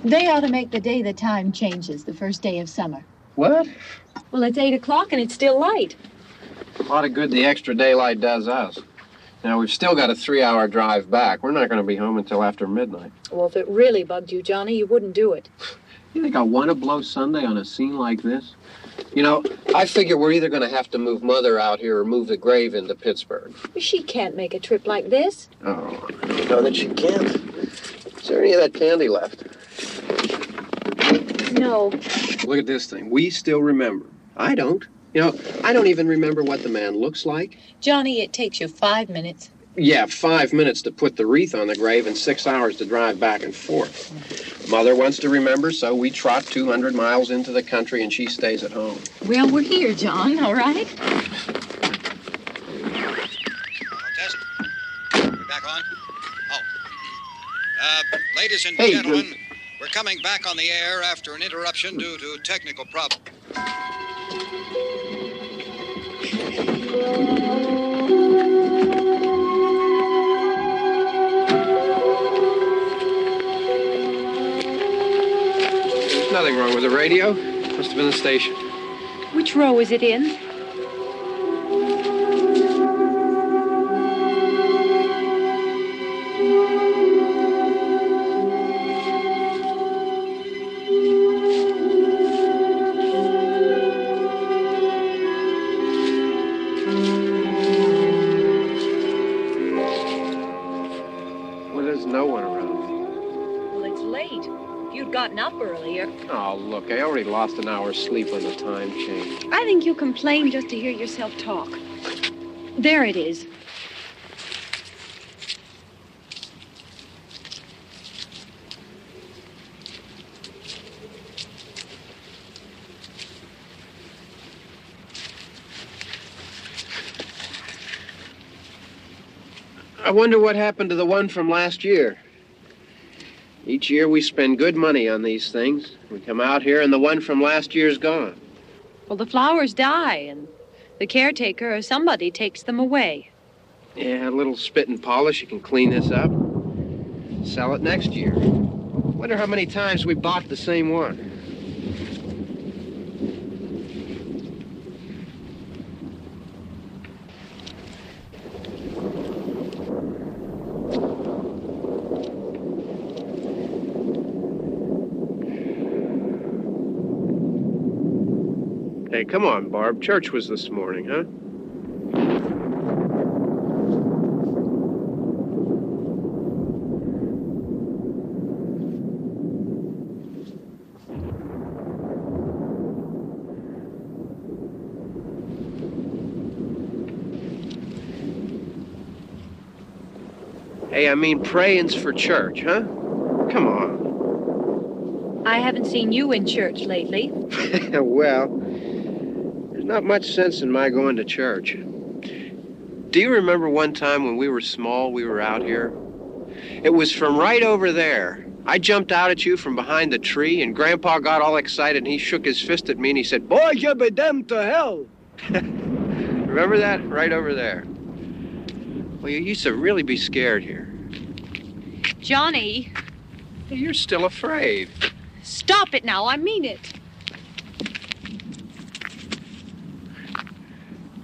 They ought to make the day the time changes, the first day of summer. What? Well, it's 8 o'clock and it's still light. A lot of good the extra daylight does us. Now, we've still got a 3-hour drive back. We're not going to be home until after midnight. Well, if it really bugged you, Johnny, you wouldn't do it. You think I want to blow Sunday on a scene like this? You know, I figure we're either going to have to move Mother out here or move the grave into Pittsburgh. She can't make a trip like this. Oh, I don't know that she can't. Is there any of that candy left? No. Look at this thing. We still remember. I don't. You know, I don't even remember what the man looks like. Johnny, it takes you 5 minutes. Yeah, 5 minutes to put the wreath on the grave and 6 hours to drive back and forth. Mother wants to remember, so we trot 200 miles into the country and she stays at home. Well, we're here, John, all right? Test. We're back on? Oh. Ladies and gentlemen, we're coming back on the air after an interruption due to technical problems. There's nothing wrong with the radio. Must have been the station. Which row is it in? Well, there's no one around. Well, it's late. If you'd gotten up earlier. Oh, look, I already lost an hour's sleep on the time change. I think you complain just to hear yourself talk. There it is. I wonder what happened to the one from last year. Each year we spend good money on these things. We come out here and the one from last year's gone. Well, the flowers die, and the caretaker or somebody takes them away. Yeah, a little spit and polish. You can clean this up. Sell it next year. Wonder how many times we bought the same one. Hey, come on, Barb. Church was this morning, huh? Hey, I mean, praying's for church, huh? Come on. I haven't seen you in church lately. Well, there's not much sense in my going to church. Do you remember one time when we were small, we were out here? It was from right over there. I jumped out at you from behind the tree, and Grandpa got all excited, and he shook his fist at me, and he said, "Boy, you be damned to hell." Remember that? Right over there. Well, you used to really be scared here. Johnny. You're still afraid. Stop it now. I mean it.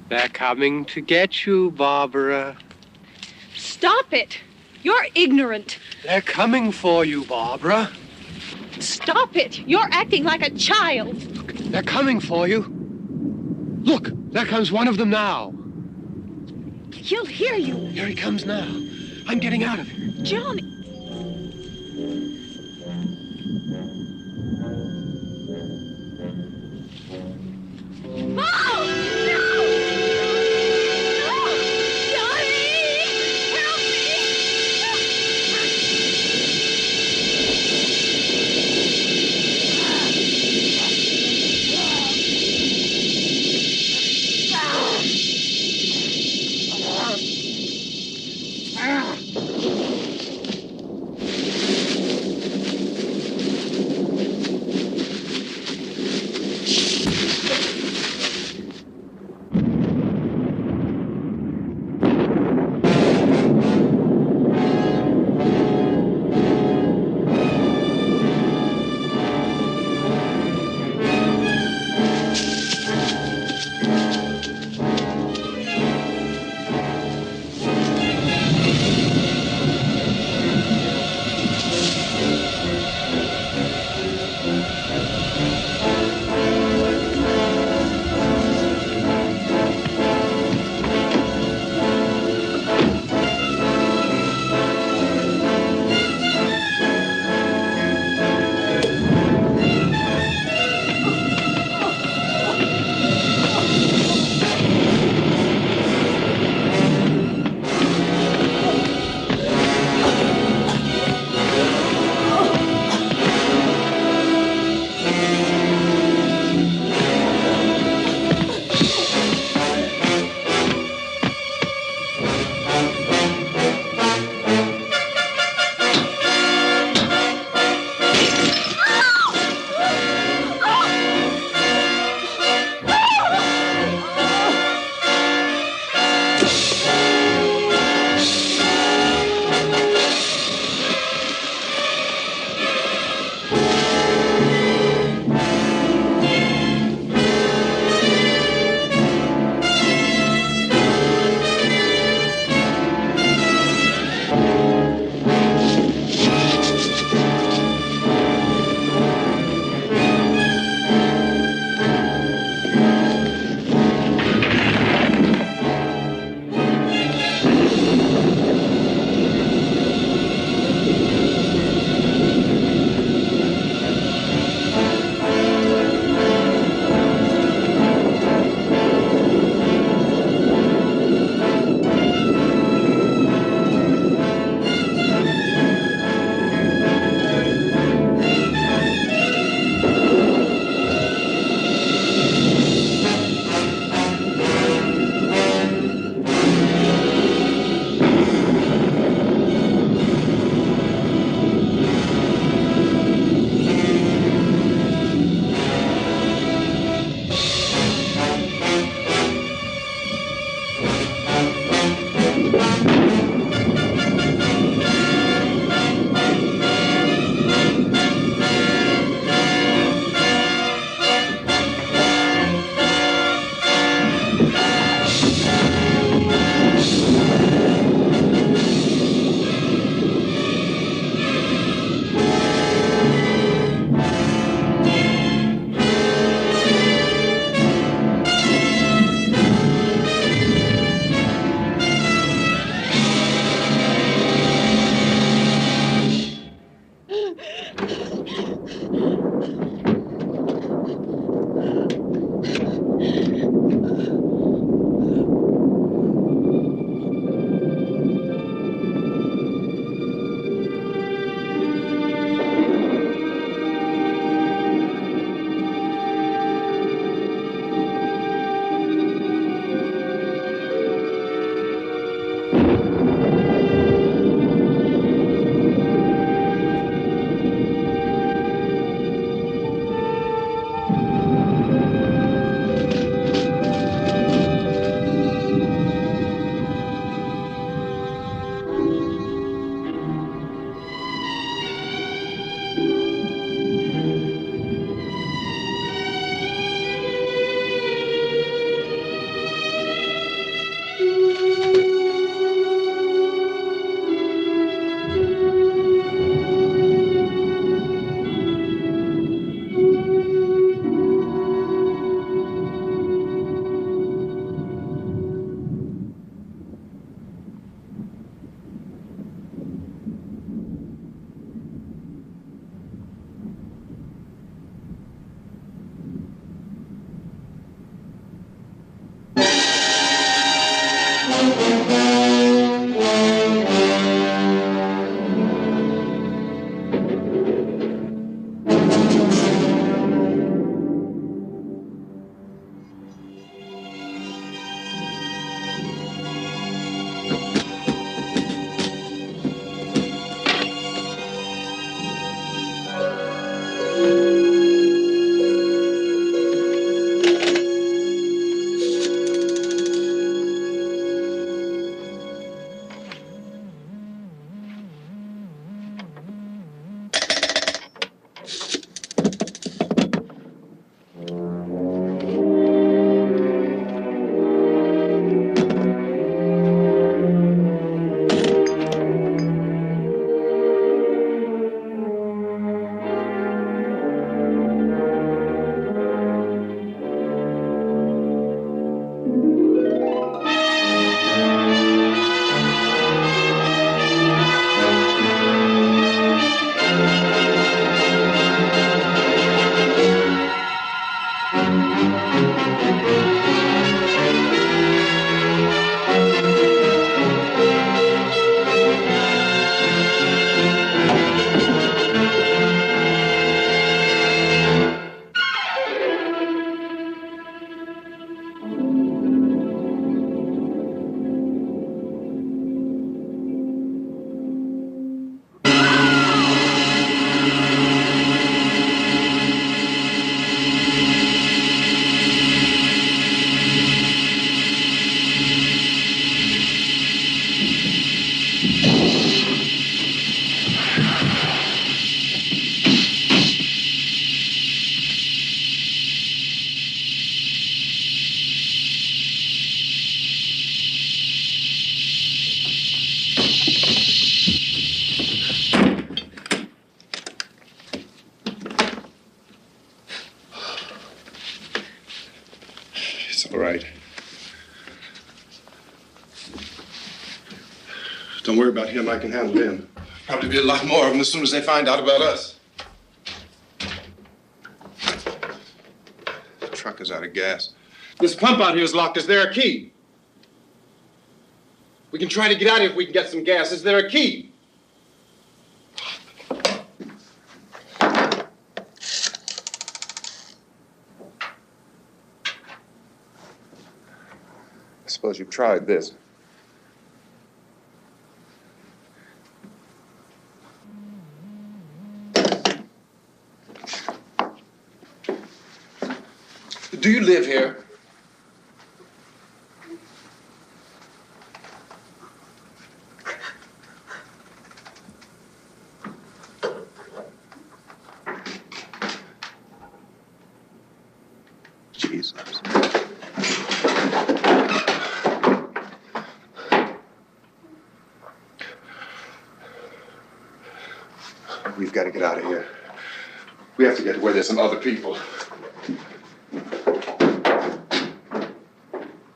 They're coming to get you, Barbara. Stop it. You're ignorant. They're coming for you, Barbara. Stop it. You're acting like a child. They're coming for you. Look, there comes one of them now. He'll hear you. Here he comes now. I'm getting out of here. Johnny. It's all right. Don't worry about him. I can handle him. Probably be a lot more of them as soon as they find out about us. The truck is out of gas. This pump out here is locked. Is there a key? We can try to get out of here if we can get some gas. Is there a key? I suppose you've tried this. Do you live here? Jesus. We've got to get out of here. We have to get to where there's some other people.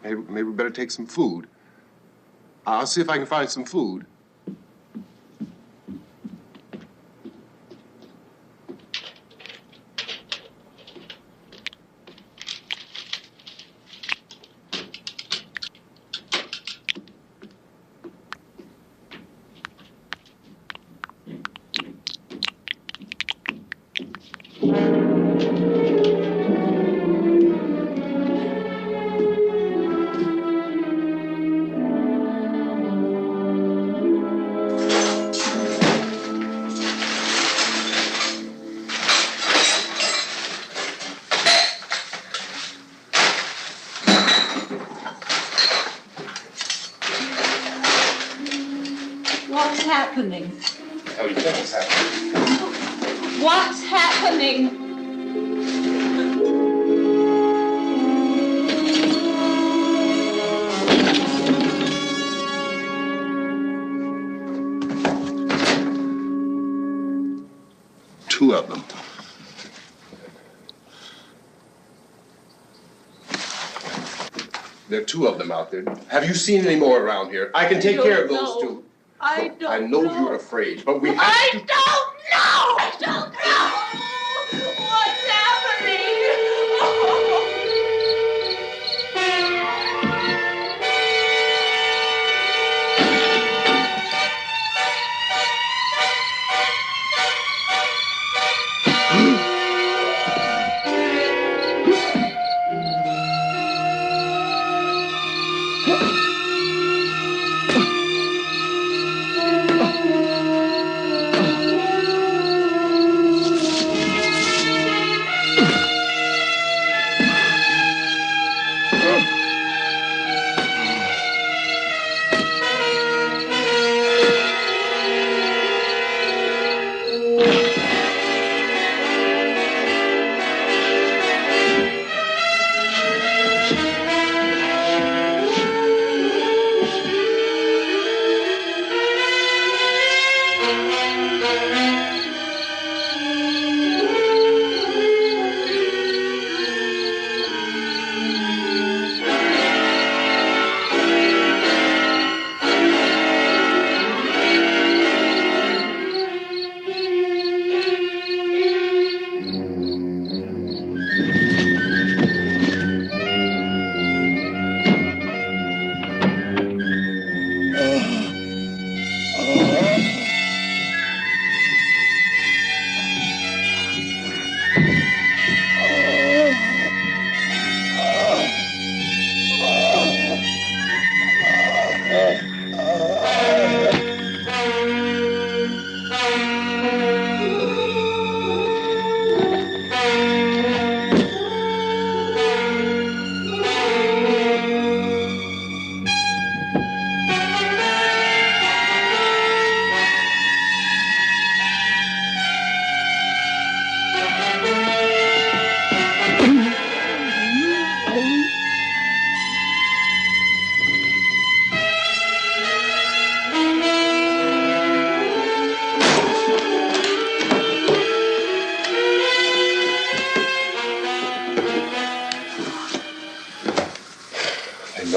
Maybe we better take some food. I'll see if I can find some food. What's happening? What the hell do you think is happening? What's happening? Two of them. There are two of them out there. Have you seen any more around here? I can take care of those two. I don't know. I know you're afraid, but we have I to... don't know! I don't know! What's happening?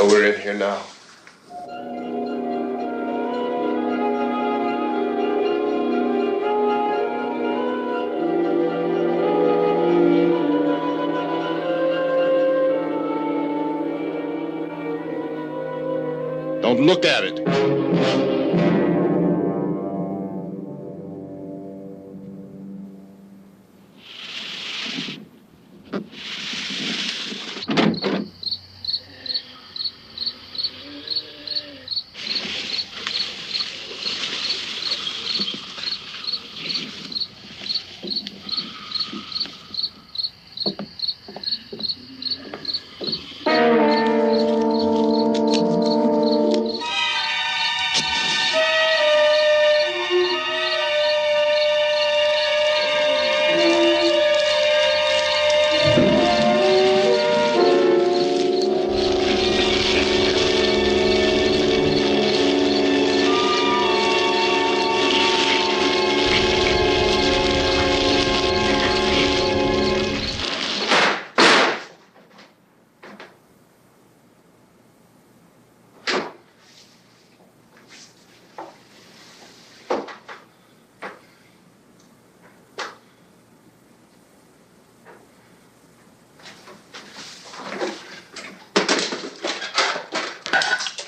So we're in here now. Don't look at it.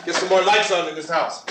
Get some more lights on in this house.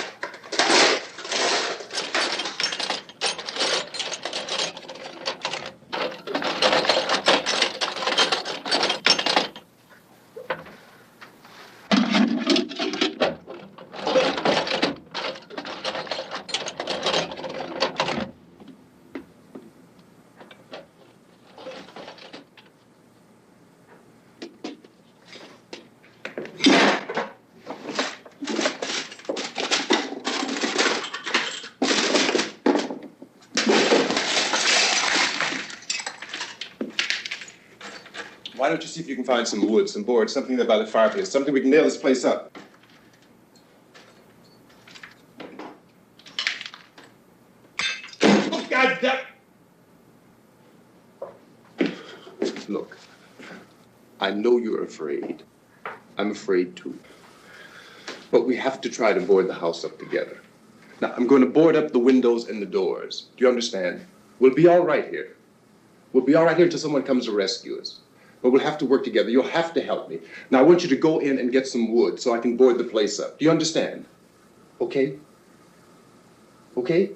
Why don't you see if you can find some wood, some board, something there by the fireplace, something we can nail this place up. Oh, God damn! Look, I know you're afraid. I'm afraid too. But we have to try to board the house up together. Now, I'm going to board up the windows and the doors. Do you understand? We'll be all right here. We'll be all right here until someone comes to rescue us. But we'll have to work together. You'll have to help me. Now, I want you to go in and get some wood so I can board the place up. Do you understand? Okay? Okay?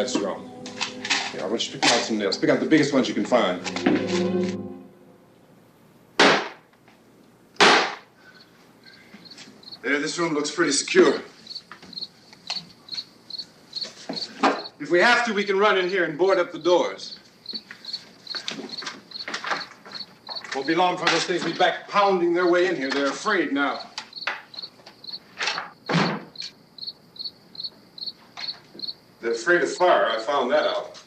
That's wrong. Yeah, I want you to pick out some nails. Pick out the biggest ones you can find. There, this room looks pretty secure. If we have to, we can run in here and board up the doors. Won't be long for those things to be back pounding their way in here. They're afraid now. They're afraid of fire. I found that out.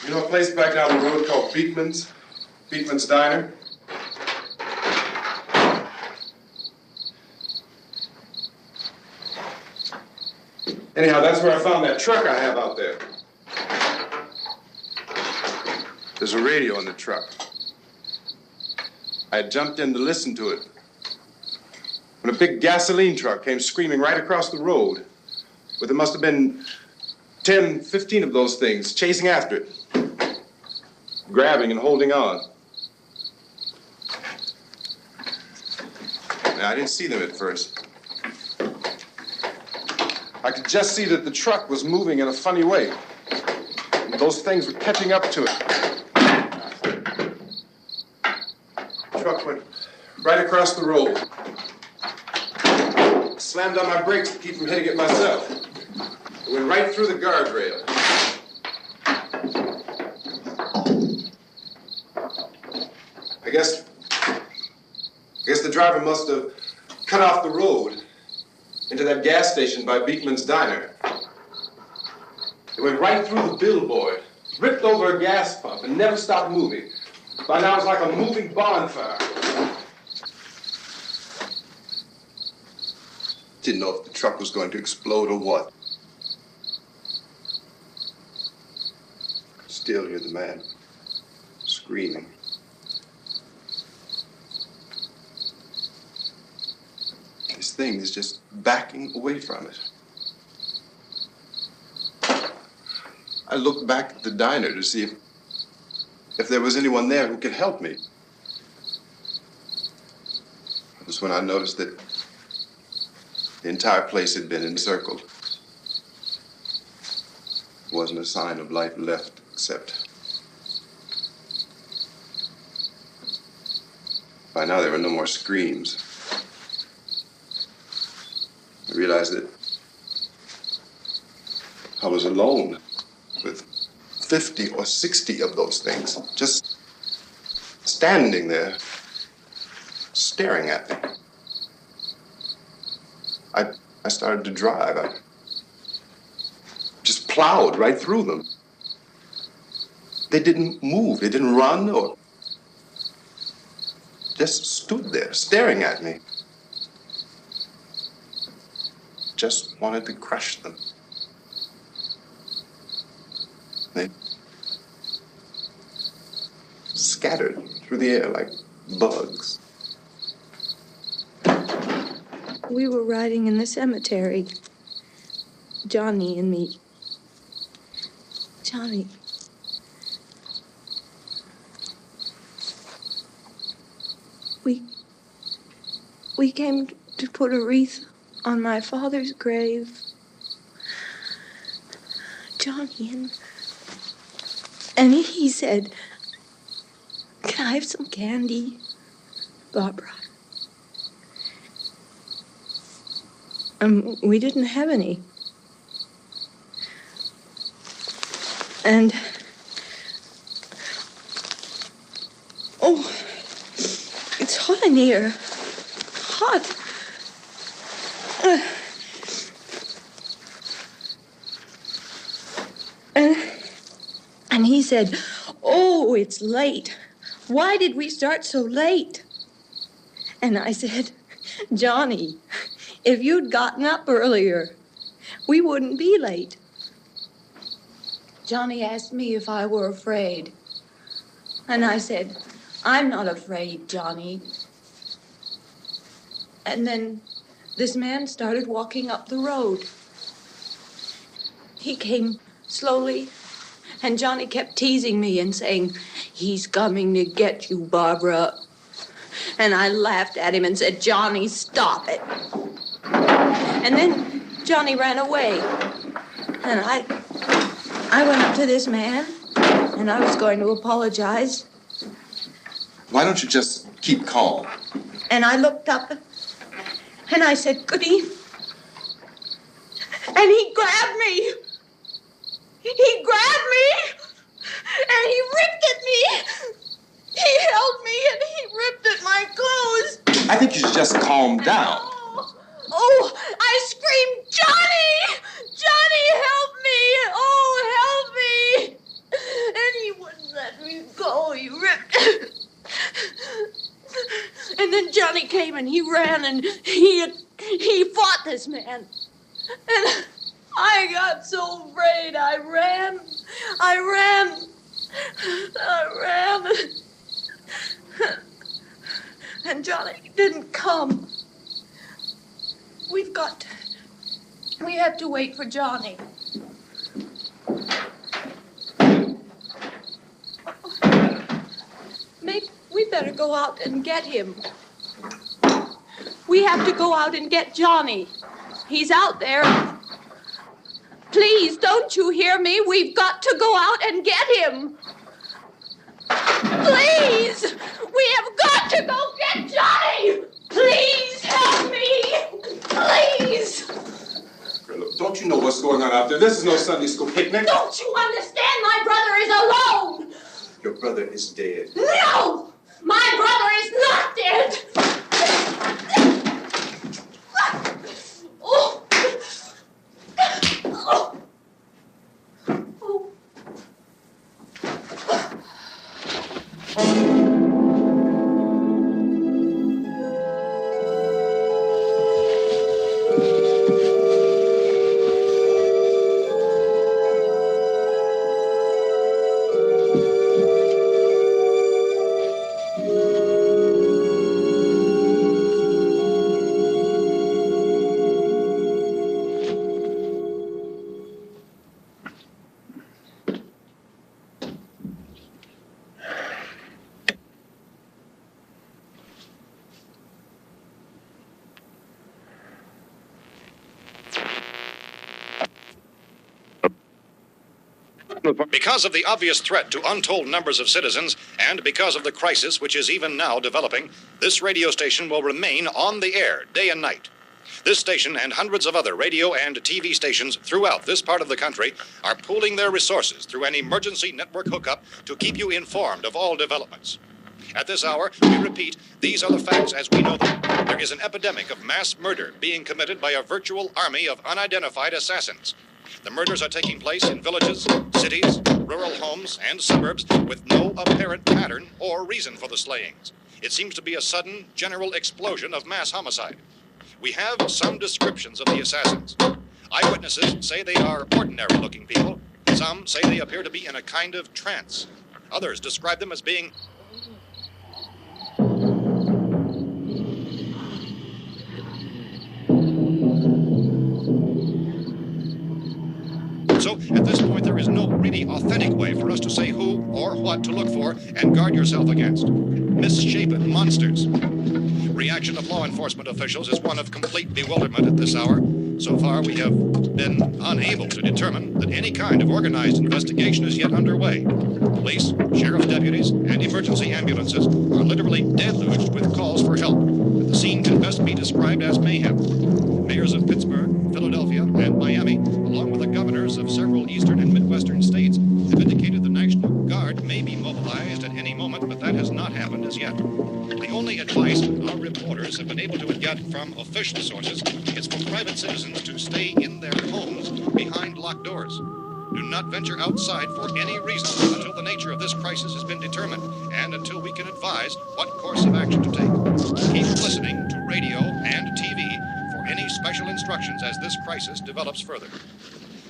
You know a place back down the road called Beekman's? Beekman's Diner? Anyhow, that's where I found that truck I have out there. There's a radio in the truck. I jumped in to listen to it when a big gasoline truck came screaming right across the road. But there must have been 10, 15 of those things chasing after it, grabbing and holding on. Now, I didn't see them at first. I could just see that the truck was moving in a funny way. And those things were catching up to it. The truck went right across the road. Slammed on my brakes to keep from hitting it myself. It went right through the guardrail. I guess the driver must have cut off the road into that gas station by Beekman's Diner. It went right through the billboard, ripped over a gas pump, and never stopped moving. By now, it's like a moving bonfire. Didn't know if the truck was going to explode or what. Still hear the man screaming. This thing is just backing away from it. I looked back at the diner to see if there was anyone there who could help me. That was when I noticed that the entire place had been encircled. There wasn't a sign of life left except by now there were no more screams. I realized that I was alone with 50 or 60 of those things, just standing there, staring at me. I started to drive. I just plowed right through them. They didn't move. They didn't run or just stood there, staring at me. Just wanted to crush them. They scattered through the air like bugs. We were riding in the cemetery, Johnny and me. Johnny. We came to put a wreath on my father's grave. Johnny, and he said, "Can I have some candy, Barbara?" We didn't have any. And, oh, it's hot in here. Hot. And he said, "Oh, it's late. Why did we start so late?" And I said, "Johnny, if you'd gotten up earlier, we wouldn't be late." Johnny asked me if I were afraid. And I said, "I'm not afraid, Johnny." And then this man started walking up the road. He came slowly, and Johnny kept teasing me and saying, "He's coming to get you, Barbara." And I laughed at him and said, "Johnny, stop it." And then Johnny ran away. And I went up to this man, and I was going to apologize. Why don't you just keep calm? And I looked up, and I said, "Goody." And he grabbed me. He grabbed me, and he ripped at me. He held me, and he ripped at my clothes. I think you should just calm down. Oh, I screamed, "Johnny! Johnny, help me! Oh, help me!" And he wouldn't let me go. He ripped. And then Johnny came and he ran and he fought this man. And I got so afraid. I ran. And Johnny didn't come. We have to wait for Johnny. Maybe we better go out and get him. We have to go out and get Johnny. He's out there. Please, don't you hear me? We've got to go out and get him. Please! We have got to go get Johnny! Please help me! Please! Look, don't you know what's going on out there? This is no Sunday school picnic. Don't you understand? My brother is alone! Your brother is dead. No! My brother is not dead! Oh. Oh. Because of the obvious threat to untold numbers of citizens, and because of the crisis which is even now developing, this radio station will remain on the air day and night. This station and hundreds of other radio and TV stations throughout this part of the country are pooling their resources through an emergency network hookup to keep you informed of all developments. At this hour, we repeat, these are the facts as we know them. There is an epidemic of mass murder being committed by a virtual army of unidentified assassins. The murders are taking place in villages, cities, rural homes, and suburbs with no apparent pattern or reason for the slayings. It seems to be a sudden, general explosion of mass homicide. We have some descriptions of the assassins. Eyewitnesses say they are ordinary-looking people. Some say they appear to be in a kind of trance. Others describe them as being So, at this point, there is no really authentic way for us to say who or what to look for and guard yourself against. Misshapen monsters. Reaction of law enforcement officials is one of complete bewilderment at this hour. So far, we have been unable to determine that any kind of organized investigation is yet underway. Police, sheriff's deputies, and emergency ambulances are literally deluged with calls for help, and the scene can best be described as mayhem. Mayors of Pittsburgh, Philadelphia, and Miami, along with the governors of several eastern and midwestern states, have indicated the National Guard may be mobilized at any moment, but that has not happened as yet. The only advice our reporters have been able to get from official sources is for private citizens to stay in their homes behind locked doors. Do not venture outside for any reason until the nature of this crisis has been determined and until we can advise what course of action to take. Keep listening to radio and TV for any special instructions as this crisis develops further.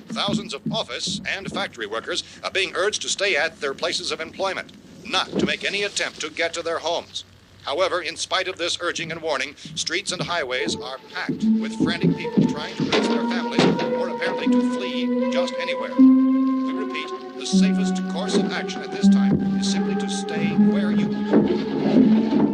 Thousands of office and factory workers are being urged to stay at their places of employment, not to make any attempt to get to their homes. However, in spite of this urging and warning, streets and highways are packed with frantic people trying to reach their families or apparently to flee just anywhere. We repeat, the the safest course of action at this time is simply to stay where you are.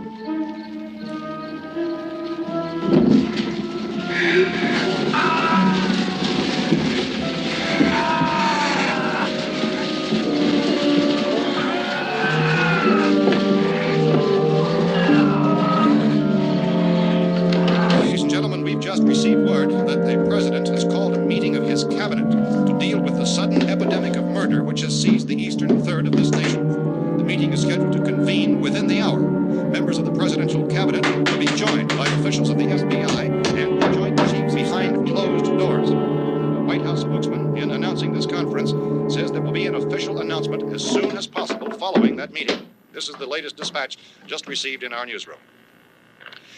Ladies and gentlemen, we've just received word that the president has called a meeting of his cabinet to deal with the sudden epidemic of murder which has seized the eastern third of this nation. The meeting is scheduled to convene within the hour. Members of the presidential cabinet will be joined by officials of the FBI and the joint chiefs behind closed doors. The White House spokesman, in announcing this conference, says there will be an official announcement as soon as possible following that meeting. This is the latest dispatch just received in our newsroom.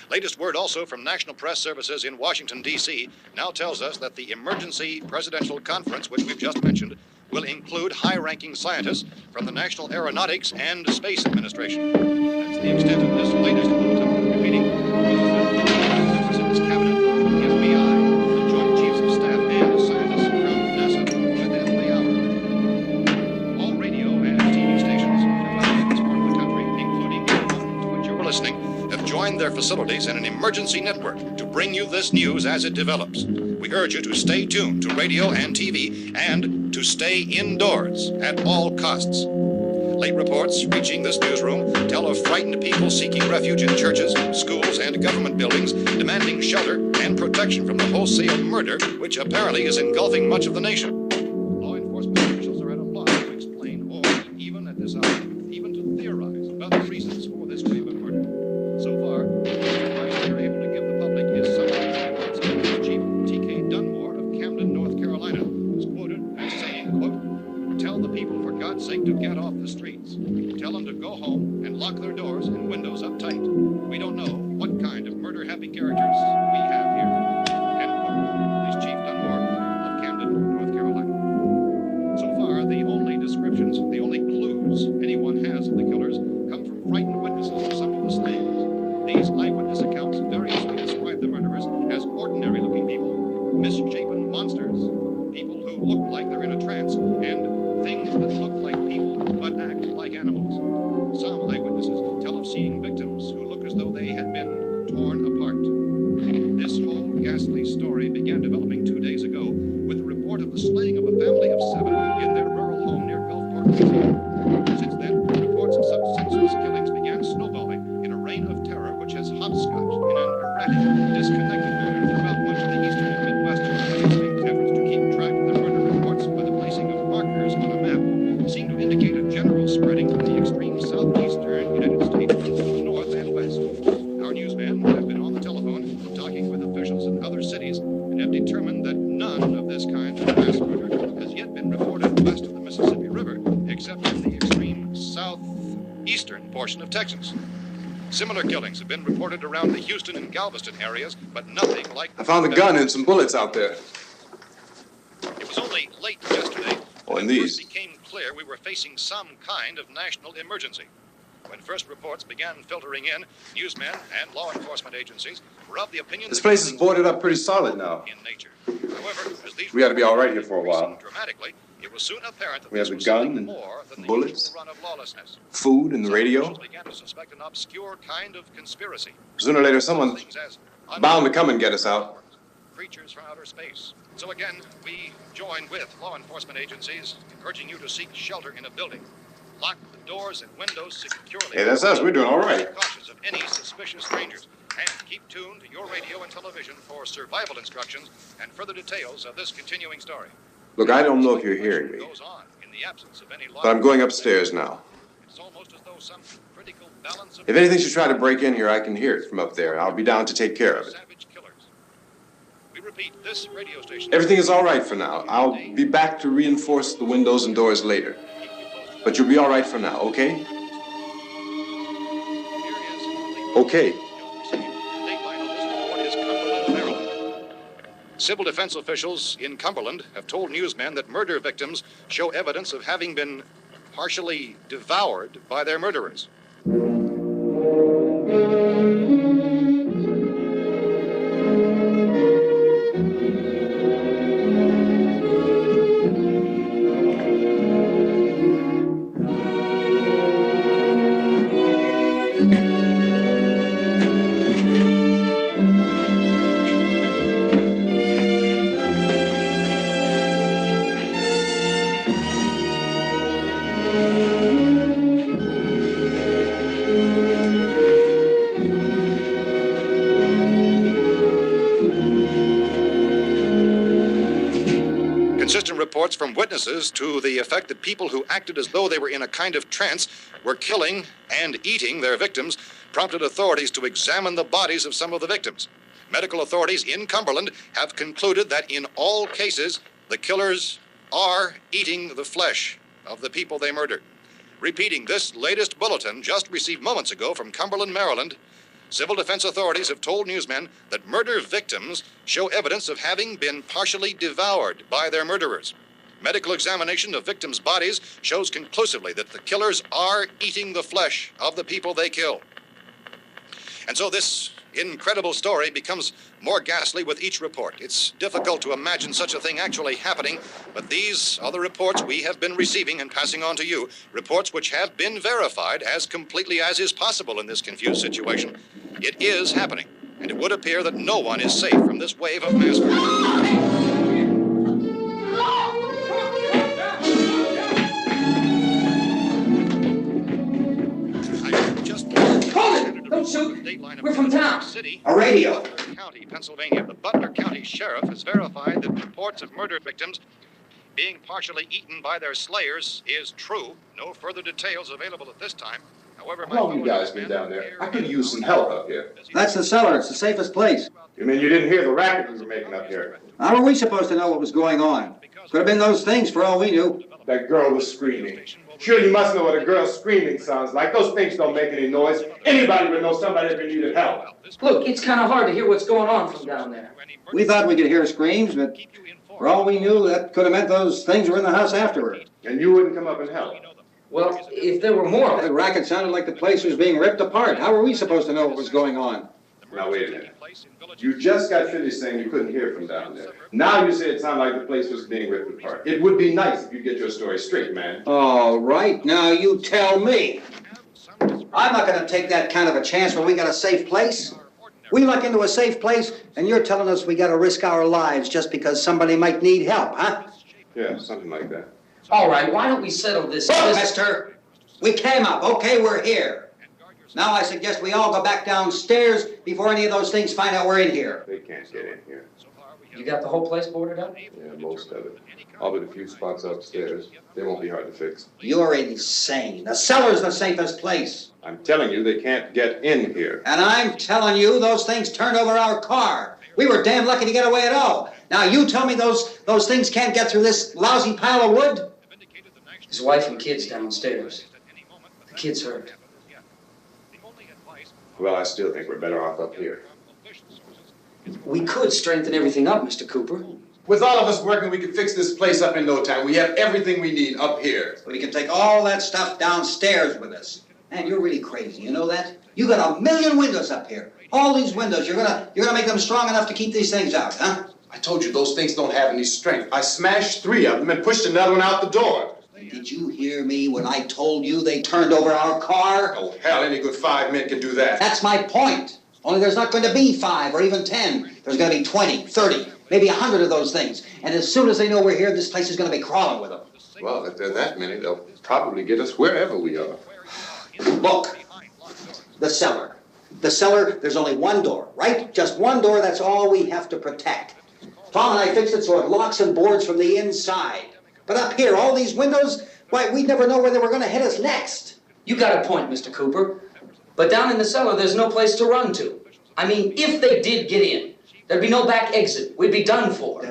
Latest word also from National Press Services in Washington, D.C. now tells us that the emergency presidential conference, which we've just mentioned, will include high-ranking scientists from the National Aeronautics and Space Administration. That's the extent of this latest bulletin. Meeting members of his cabinet, the FBI, the Joint Chiefs of Staff, and scientists from NASA within the hour. All radio and TV stations throughout this part of the country, including the one to which you were listening, have joined their facilities in an emergency network to bring you this news as it develops. We urge you to stay tuned to radio and TV and to stay indoors at all costs. Late reports reaching this newsroom tell of frightened people seeking refuge in churches, schools, and government buildings, demanding shelter and protection from the wholesale murder which apparently is engulfing much of the nation. Law enforcement officials are at a loss to explain or, even at this hour, even to theorize about the reasons for this wave of murder. So far, the advice they're able to give the public is summarized by Police Chief T.K. Dunmore of Camden, North Carolina, who's quoted as saying, quote, "Tell the people, for God's sake, to get off the streets. Tell them to go home and lock their doors and windows up tight. We don't know what kind of murder-happy characters we have here." End quote. Police Chief Dunmore of Camden, North Carolina. So far, the only descriptions, the only clues anyone has of the killers come from frightened witnesses of some of the slayings. These eyewitness accounts variously describe the murderers as ordinary-looking people, misshapen monsters, people who look like they're in a trance, and things that look like people but act like animals. Some eyewitnesses tell of seeing victims who look as though they had been torn apart. This whole ghastly story began developing 2 days ago with the report of the slaying of a family of 7 in their rural home near Gulfport, Louisiana. Since then, reports of such senseless killings began snowballing in a reign of terror which has hopscotched in an erratic, disconnected manner throughout much of the eastern and midwestern United States. Efforts to keep track of the murder reports by the placing of markers on a map seem to indicate a general spreading from the extreme southeastern United States to the north and west. Our newsmen have been on the telephone talking with officials in other cities and have determined that none of this kind of mass murder has yet been reported west of the Mississippi River, except in the extreme southeastern portion of Texas. Similar killings have been reported around the Houston and Galveston areas, but nothing like... I found a gun and some bullets out there. It was only late yesterday Oh, and that it these. first became clear we were facing some kind of national emergency. When first reports began filtering in, newsmen and law enforcement agencies were of the opinion This that place is things boarded up pretty solid now. in nature. However, as these We ought to be all right reports here for a while. increased dramatically, it was soon apparent that We have this the was gun something and more than the bullets, usual run of lawlessness. Food and the Some radio. officials began to suspect an obscure kind of conspiracy. Sooner or later, someone's Things as bound to come and get us out. creatures from outer space. So again, we join with law enforcement agencies in urging you to seek shelter in a building. Lock the doors and windows securely. Hey, that's us. We're doing all right. Be cautious of any suspicious strangers. And keep tuned to your radio and television for survival instructions and further details of this continuing story. Look, I don't know if you're hearing me, Goes on in the absence of any law. but I'm going upstairs now. It's almost as though some critical balance of If anything should try to break in here, I can hear it from up there. I'll be down to take care of it. savage killers. We repeat, this radio station. Everything is all right for now. I'll be back to reinforce the windows and doors later. But you'll be all right for now, okay? Okay. Civil defense officials in Cumberland have told newsmen that murder victims show evidence of having been partially devoured by their murderers. Consistent reports from witnesses to the effect that people who acted as though they were in a kind of trance were killing and eating their victims prompted authorities to examine the bodies of some of the victims. Medical authorities in Cumberland have concluded that in all cases, the killers are eating the flesh of the people they murdered. Repeating this latest bulletin just received moments ago from Cumberland, Maryland, civil defense authorities have told newsmen that murder victims show evidence of having been partially devoured by their murderers. Medical examination of victims' bodies shows conclusively that the killers are eating the flesh of the people they kill. And so this incredible story becomes more ghastly with each report. It's difficult to imagine such a thing actually happening, but these are the reports we have been receiving and passing on to you, reports which have been verified as completely as is possible in this confused situation. It is happening, and it would appear that no one is safe from this wave of mass murder. Don't shoot. We're from town. A radio. County, Pennsylvania. The Butler County Sheriff has verified that reports of murder victims being partially eaten by their slayers is true. No further details available at this time. However, How long you guys been down there? I could use some help up here. That's the cellar. It's the safest place. You mean you didn't hear the racket we were making up here? How were we supposed to know what was going on? Could have been those things for all we knew. That girl was screaming. Sure, you must know what a girl screaming sounds like. Those things don't make any noise. Anybody would know somebody ever needed help. Look, it's kind of hard to hear what's going on from down there. We thought we could hear screams, but for all we knew, that could have meant those things were in the house afterward. And you wouldn't come up and help? Well, if there were more... The racket sounded like the place was being ripped apart. How were we supposed to know what was going on? Now, wait a minute. You just got finished saying you couldn't hear from down there. Now you say it sounded like the place was being ripped apart. It would be nice if you get your story straight, man. All right, now you tell me. I'm not going to take that kind of a chance when we got a safe place. We luck into a safe place, and you're telling us we got to risk our lives just because somebody might need help, huh? Yeah, something like that. All right, why don't we settle this? Look, mister, we came up. Okay, we're here. Now I suggest we all go back downstairs before any of those things find out we're in here. They can't get in here. You got the whole place boarded up? Yeah, most of it. All but a few spots upstairs. They won't be hard to fix. You're insane. The cellar's the safest place. I'm telling you, they can't get in here. And I'm telling you, those things turned over our car. We were damn lucky to get away at all. Now you tell me those things can't get through this lousy pile of wood? His wife and kids downstairs. The kid's hurt. Well, I still think we're better off up here. We could strengthen everything up, Mr. Cooper. With all of us working, we could fix this place up in no time. We have everything we need up here. We can take all that stuff downstairs with us. Man, you're really crazy, you know that? You got 1,000,000 windows up here. All these windows, you're gonna make them strong enough to keep these things out, huh? I told you those things don't have any strength. I smashed 3 of them and pushed another one out the door. Did you hear me when I told you they turned over our car? Oh, hell, any good 5 men can do that. That's my point. Only there's not going to be 5 or even 10. There's going to be 20, 30, maybe 100 of those things. And as soon as they know we're here, this place is going to be crawling with them. Well, if there are that many, they'll probably get us wherever we are. Look, the cellar. The cellar, there's only one door, right? Just one door, that's all we have to protect. Tom and I fixed it so it locks and boards from the inside. But up here, all these windows, why, we'd never know where they were going to hit us next. You got a point, Mr. Cooper. But down in the cellar, there's no place to run to. I mean, if they did get in, there'd be no back exit. We'd be done for.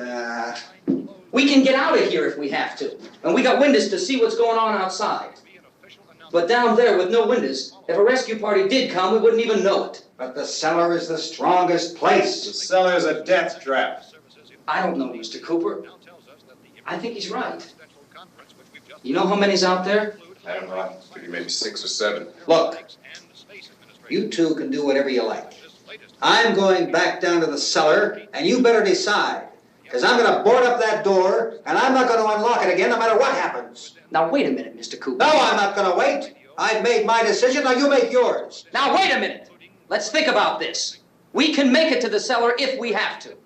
We can get out of here if we have to. And we got windows to see what's going on outside. But down there with no windows, if a rescue party did come, we wouldn't even know it. But the cellar is the strongest place. The cellar is a death trap. I don't know, Mr. Cooper. I think he's right. You know how many's out there? I don't know. Maybe 6 or 7. Look, you two can do whatever you like. I'm going back down to the cellar, and you better decide. Because I'm going to board up that door, and I'm not going to unlock it again no matter what happens. Now, wait a minute, Mr. Cooper. No, I'm not going to wait. I've made my decision, now you make yours. Now, wait a minute. Let's think about this. We can make it to the cellar if we have to.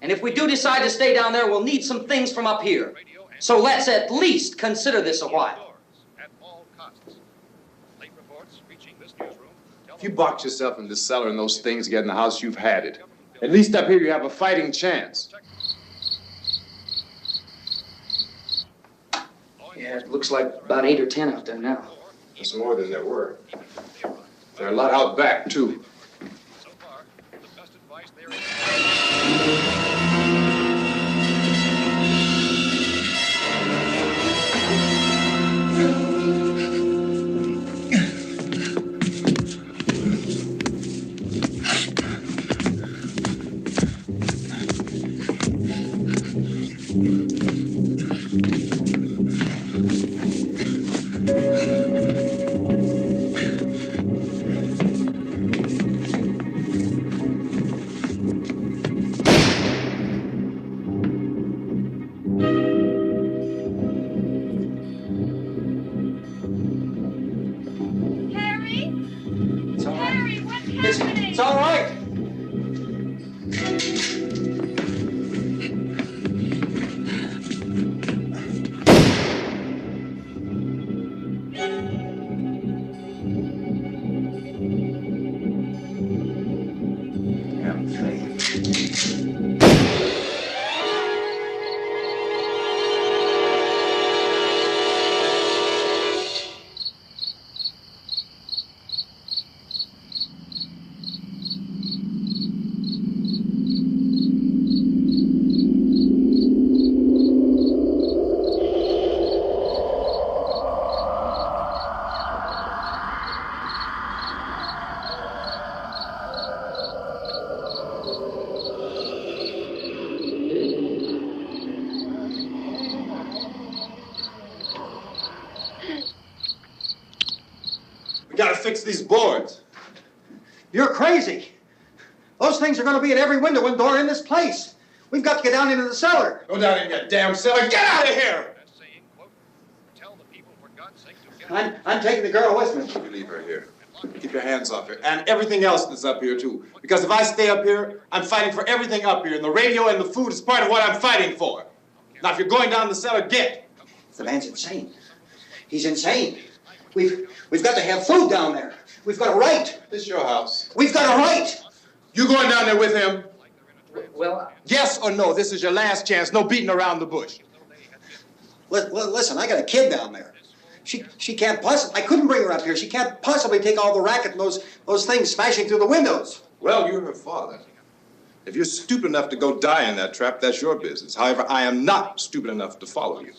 And if we do decide to stay down there, we'll need some things from up here. So let's at least consider this a while. If you box yourself in this cellar and those things get in the house, you've had it. At least up here you have a fighting chance. Yeah, it looks like about 8 or 10 out there now. That's more than there were. There are a lot out back, too. So far, the best advice there is. Harry? It's all right. Harry, what's happening? It's all right. Damn thing. We gotta fix these boards. You're crazy. Those things are going to be at every window and door in this place. We've got to get down into the cellar. Go down in your damn cellar. Get out of here! That's saying, quote, tell the people for God's sake to get I'm taking the girl with me. You leave her here. Keep your hands off her. And everything else that's up here, too. Because if I stay up here, I'm fighting for everything up here. And the radio and the food is part of what I'm fighting for. Now, if you're going down the cellar, get. The man's insane. He's insane. We've got to have food down there. We've got a right. This is your house. We've got a right. You going down there with him? Well, Yes or no? This is your last chance. No beating around the bush. Listen, I got a kid down there. She can't possibly. I couldn't bring her up here. She can't possibly take all the racket and those things smashing through the windows. Well, you're her father. If you're stupid enough to go die in that trap, that's your business. However, I am not stupid enough to follow you.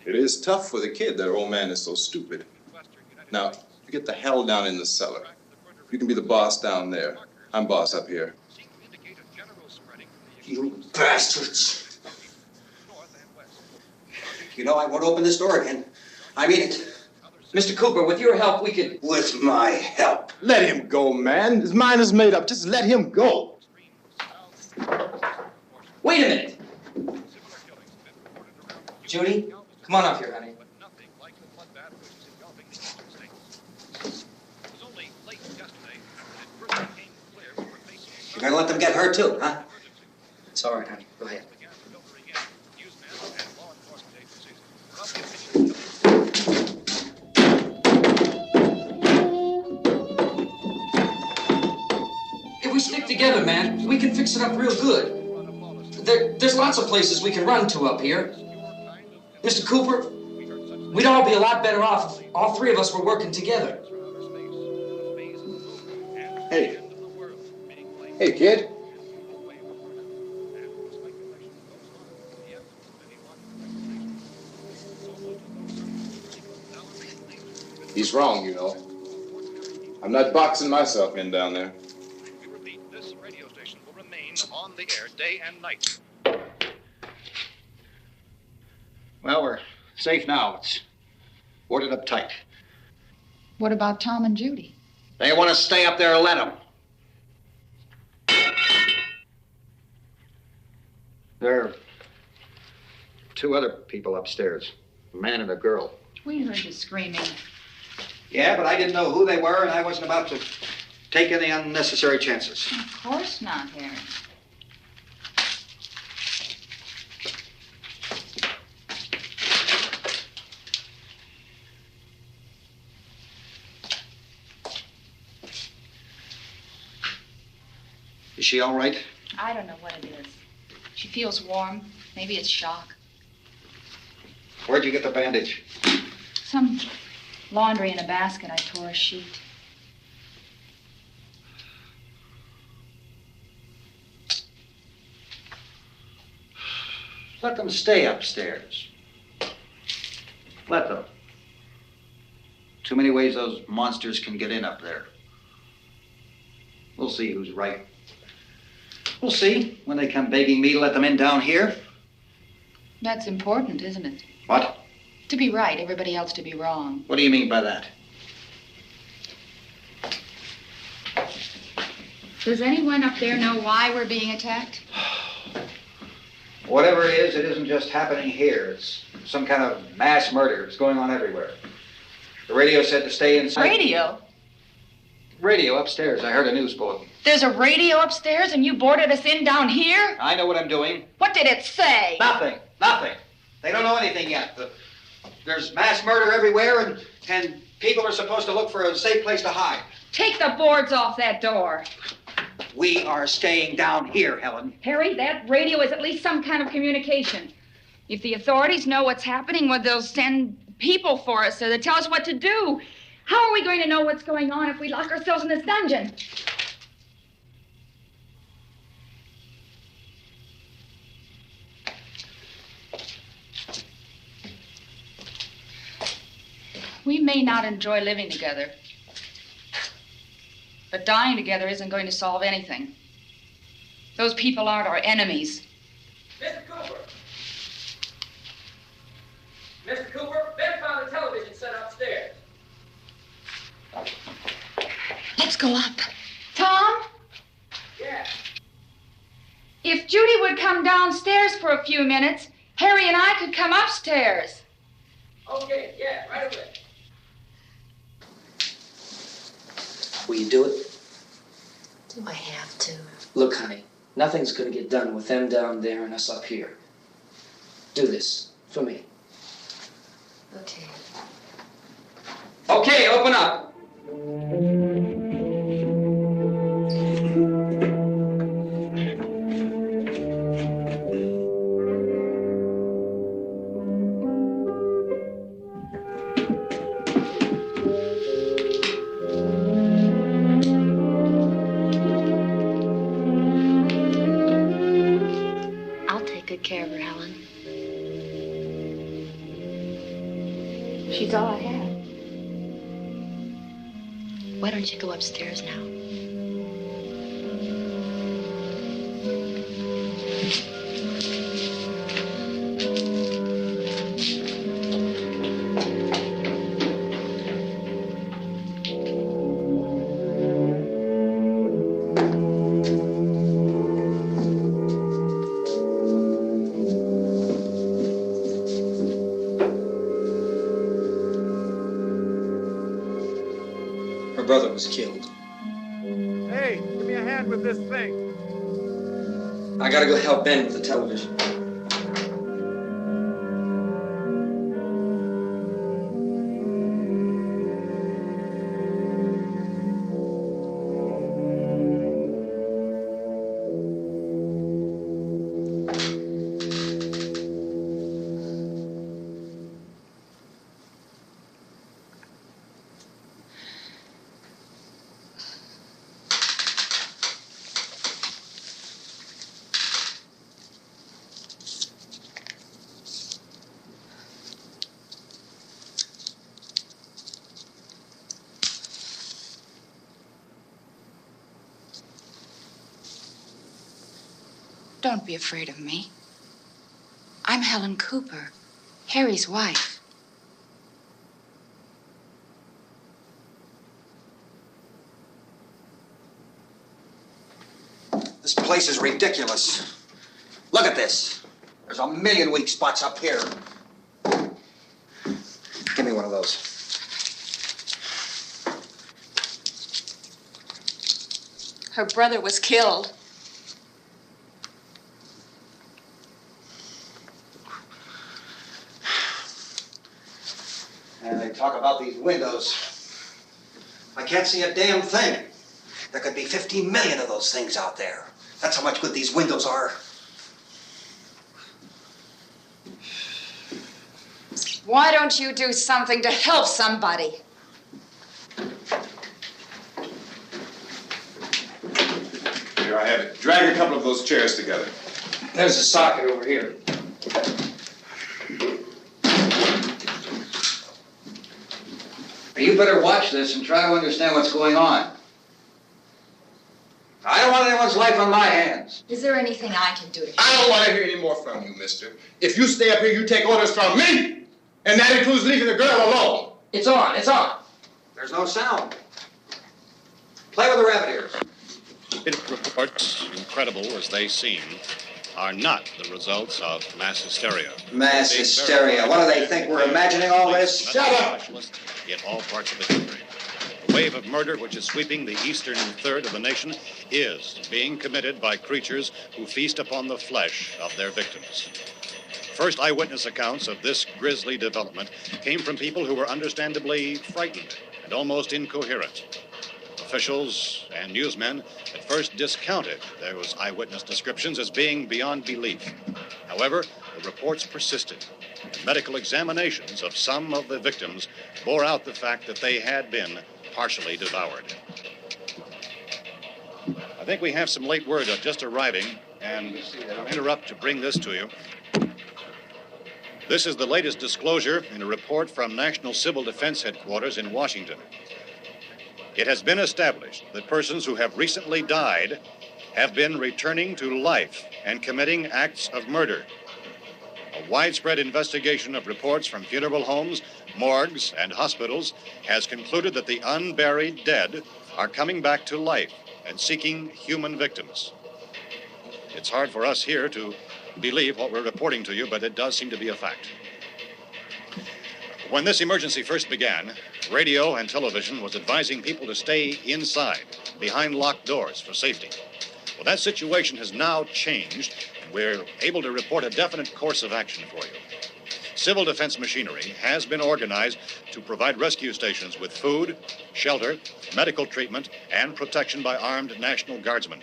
It is tough for the kid that old man is so stupid. Now, you get the hell down in the cellar. You can be the boss down there. I'm boss up here. You bastards. You know, I won't open this door again. I mean it. Mr. Cooper, with your help, we could... With my help. Let him go, man. His mind is made up. Just let him go. Wait a minute. Judy, come on up here, honey. You're gonna let them get hurt too, huh? It's all right, honey. Go ahead. If we stick together, man, we can fix it up real good. There's lots of places we can run to up here. Mr. Cooper, we'd all be a lot better off if all three of us were working together. Hey. Hey, kid. He's wrong, you know. I'm not boxing myself in down there. We repeat, this radio station will remain on the air day and night. Well, we're safe now. It's boarded up tight. What about Tom and Judy? They want to stay up there, let them. There are two other people upstairs, a man and a girl. We heard you screaming. Yeah, but I didn't know who they were, and I wasn't about to take any unnecessary chances. Of course not, Harry. Is she all right? I don't know what it is. She feels warm. Maybe it's shock. Where'd you get the bandage? Some laundry in a basket. I tore a sheet. Let them stay upstairs. Let them. Too many ways those monsters can get in up there. We'll see who's right. We'll see when they come begging me to let them in down here. That's important, isn't it? What? To be right, everybody else to be wrong. What do you mean by that? Does anyone up there know why we're being attacked? Whatever it isn't just happening here. It's some kind of mass murder. It's going on everywhere. The radio said to stay inside. Radio? Radio upstairs. I heard a news bulletin. There's a radio upstairs and you boarded us in down here? I know what I'm doing. What did it say? Nothing. They don't know anything yet. There's mass murder everywhere, and people are supposed to look for a safe place to hide. Take the boards off that door. We are staying down here, Helen. Harry, that radio is at least some kind of communication. If the authorities know what's happening, well, they'll send people for us so they'll tell us what to do. How are we going to know what's going on if we lock ourselves in this dungeon? We may not enjoy living together, but dying together isn't going to solve anything. Those people aren't our enemies. Mr. Cooper! Mr. Cooper, Ben found the television set upstairs. Let's go up. Tom? Yeah. If Judy would come downstairs for a few minutes, Harry and I could come upstairs. Okay, yeah, right away. Will you do it? Do I have to? Look, honey, nothing's going to get done with them down there and us up here. Do this for me. Okay. Okay, open up. I'll take good care of her, Helen. She's all I have. Why don't you go upstairs now? Her brother was killed. Hey, give me a hand with this thing. I gotta go help Ben with the television. Don't be afraid of me. I'm Helen Cooper, Harry's wife. This place is ridiculous. Look at this. There's a million weak spots up here. Give me one of those. Her brother was killed. And they talk about these windows. I can't see a damn thing. There could be 15 million of those things out there. That's how much good these windows are. Why don't you do something to help somebody? Here, I have it. Drag a couple of those chairs together. There's a socket over here. You better watch this and try to understand what's going on. I don't want anyone's life on my hands. Is there anything I can do to help? I don't want to hear any more from you, mister. If you stay up here, you take orders from me. And that includes leaving the girl alone. It's on, it's on. There's no sound. Play with the rabbit ears. Reports, incredible as they seem, are not the results of mass hysteria. Mass hysteria. What do they think? We're imagining all this? Shut up! In all parts of the country. The wave of murder which is sweeping the eastern third of the nation is being committed by creatures who feast upon the flesh of their victims. First eyewitness accounts of this grisly development came from people who were understandably frightened and almost incoherent. Officials and newsmen at first discounted those eyewitness descriptions as being beyond belief. However, the reports persisted. Medical examinations of some of the victims bore out the fact that they had been partially devoured. I think we have some late word just arriving, and I'll interrupt to bring this to you. This is the latest disclosure in a report from National Civil Defense Headquarters in Washington. It has been established that persons who have recently died have been returning to life and committing acts of murder. A widespread investigation of reports from funeral homes, morgues, and hospitals has concluded that the unburied dead are coming back to life and seeking human victims. It's hard for us here to believe what we're reporting to you, but it does seem to be a fact. When this emergency first began, radio and television was advising people to stay inside, behind locked doors for safety. Well, that situation has now changed. We're able to report a definite course of action for you. Civil defense machinery has been organized to provide rescue stations with food, shelter, medical treatment, and protection by armed National Guardsmen.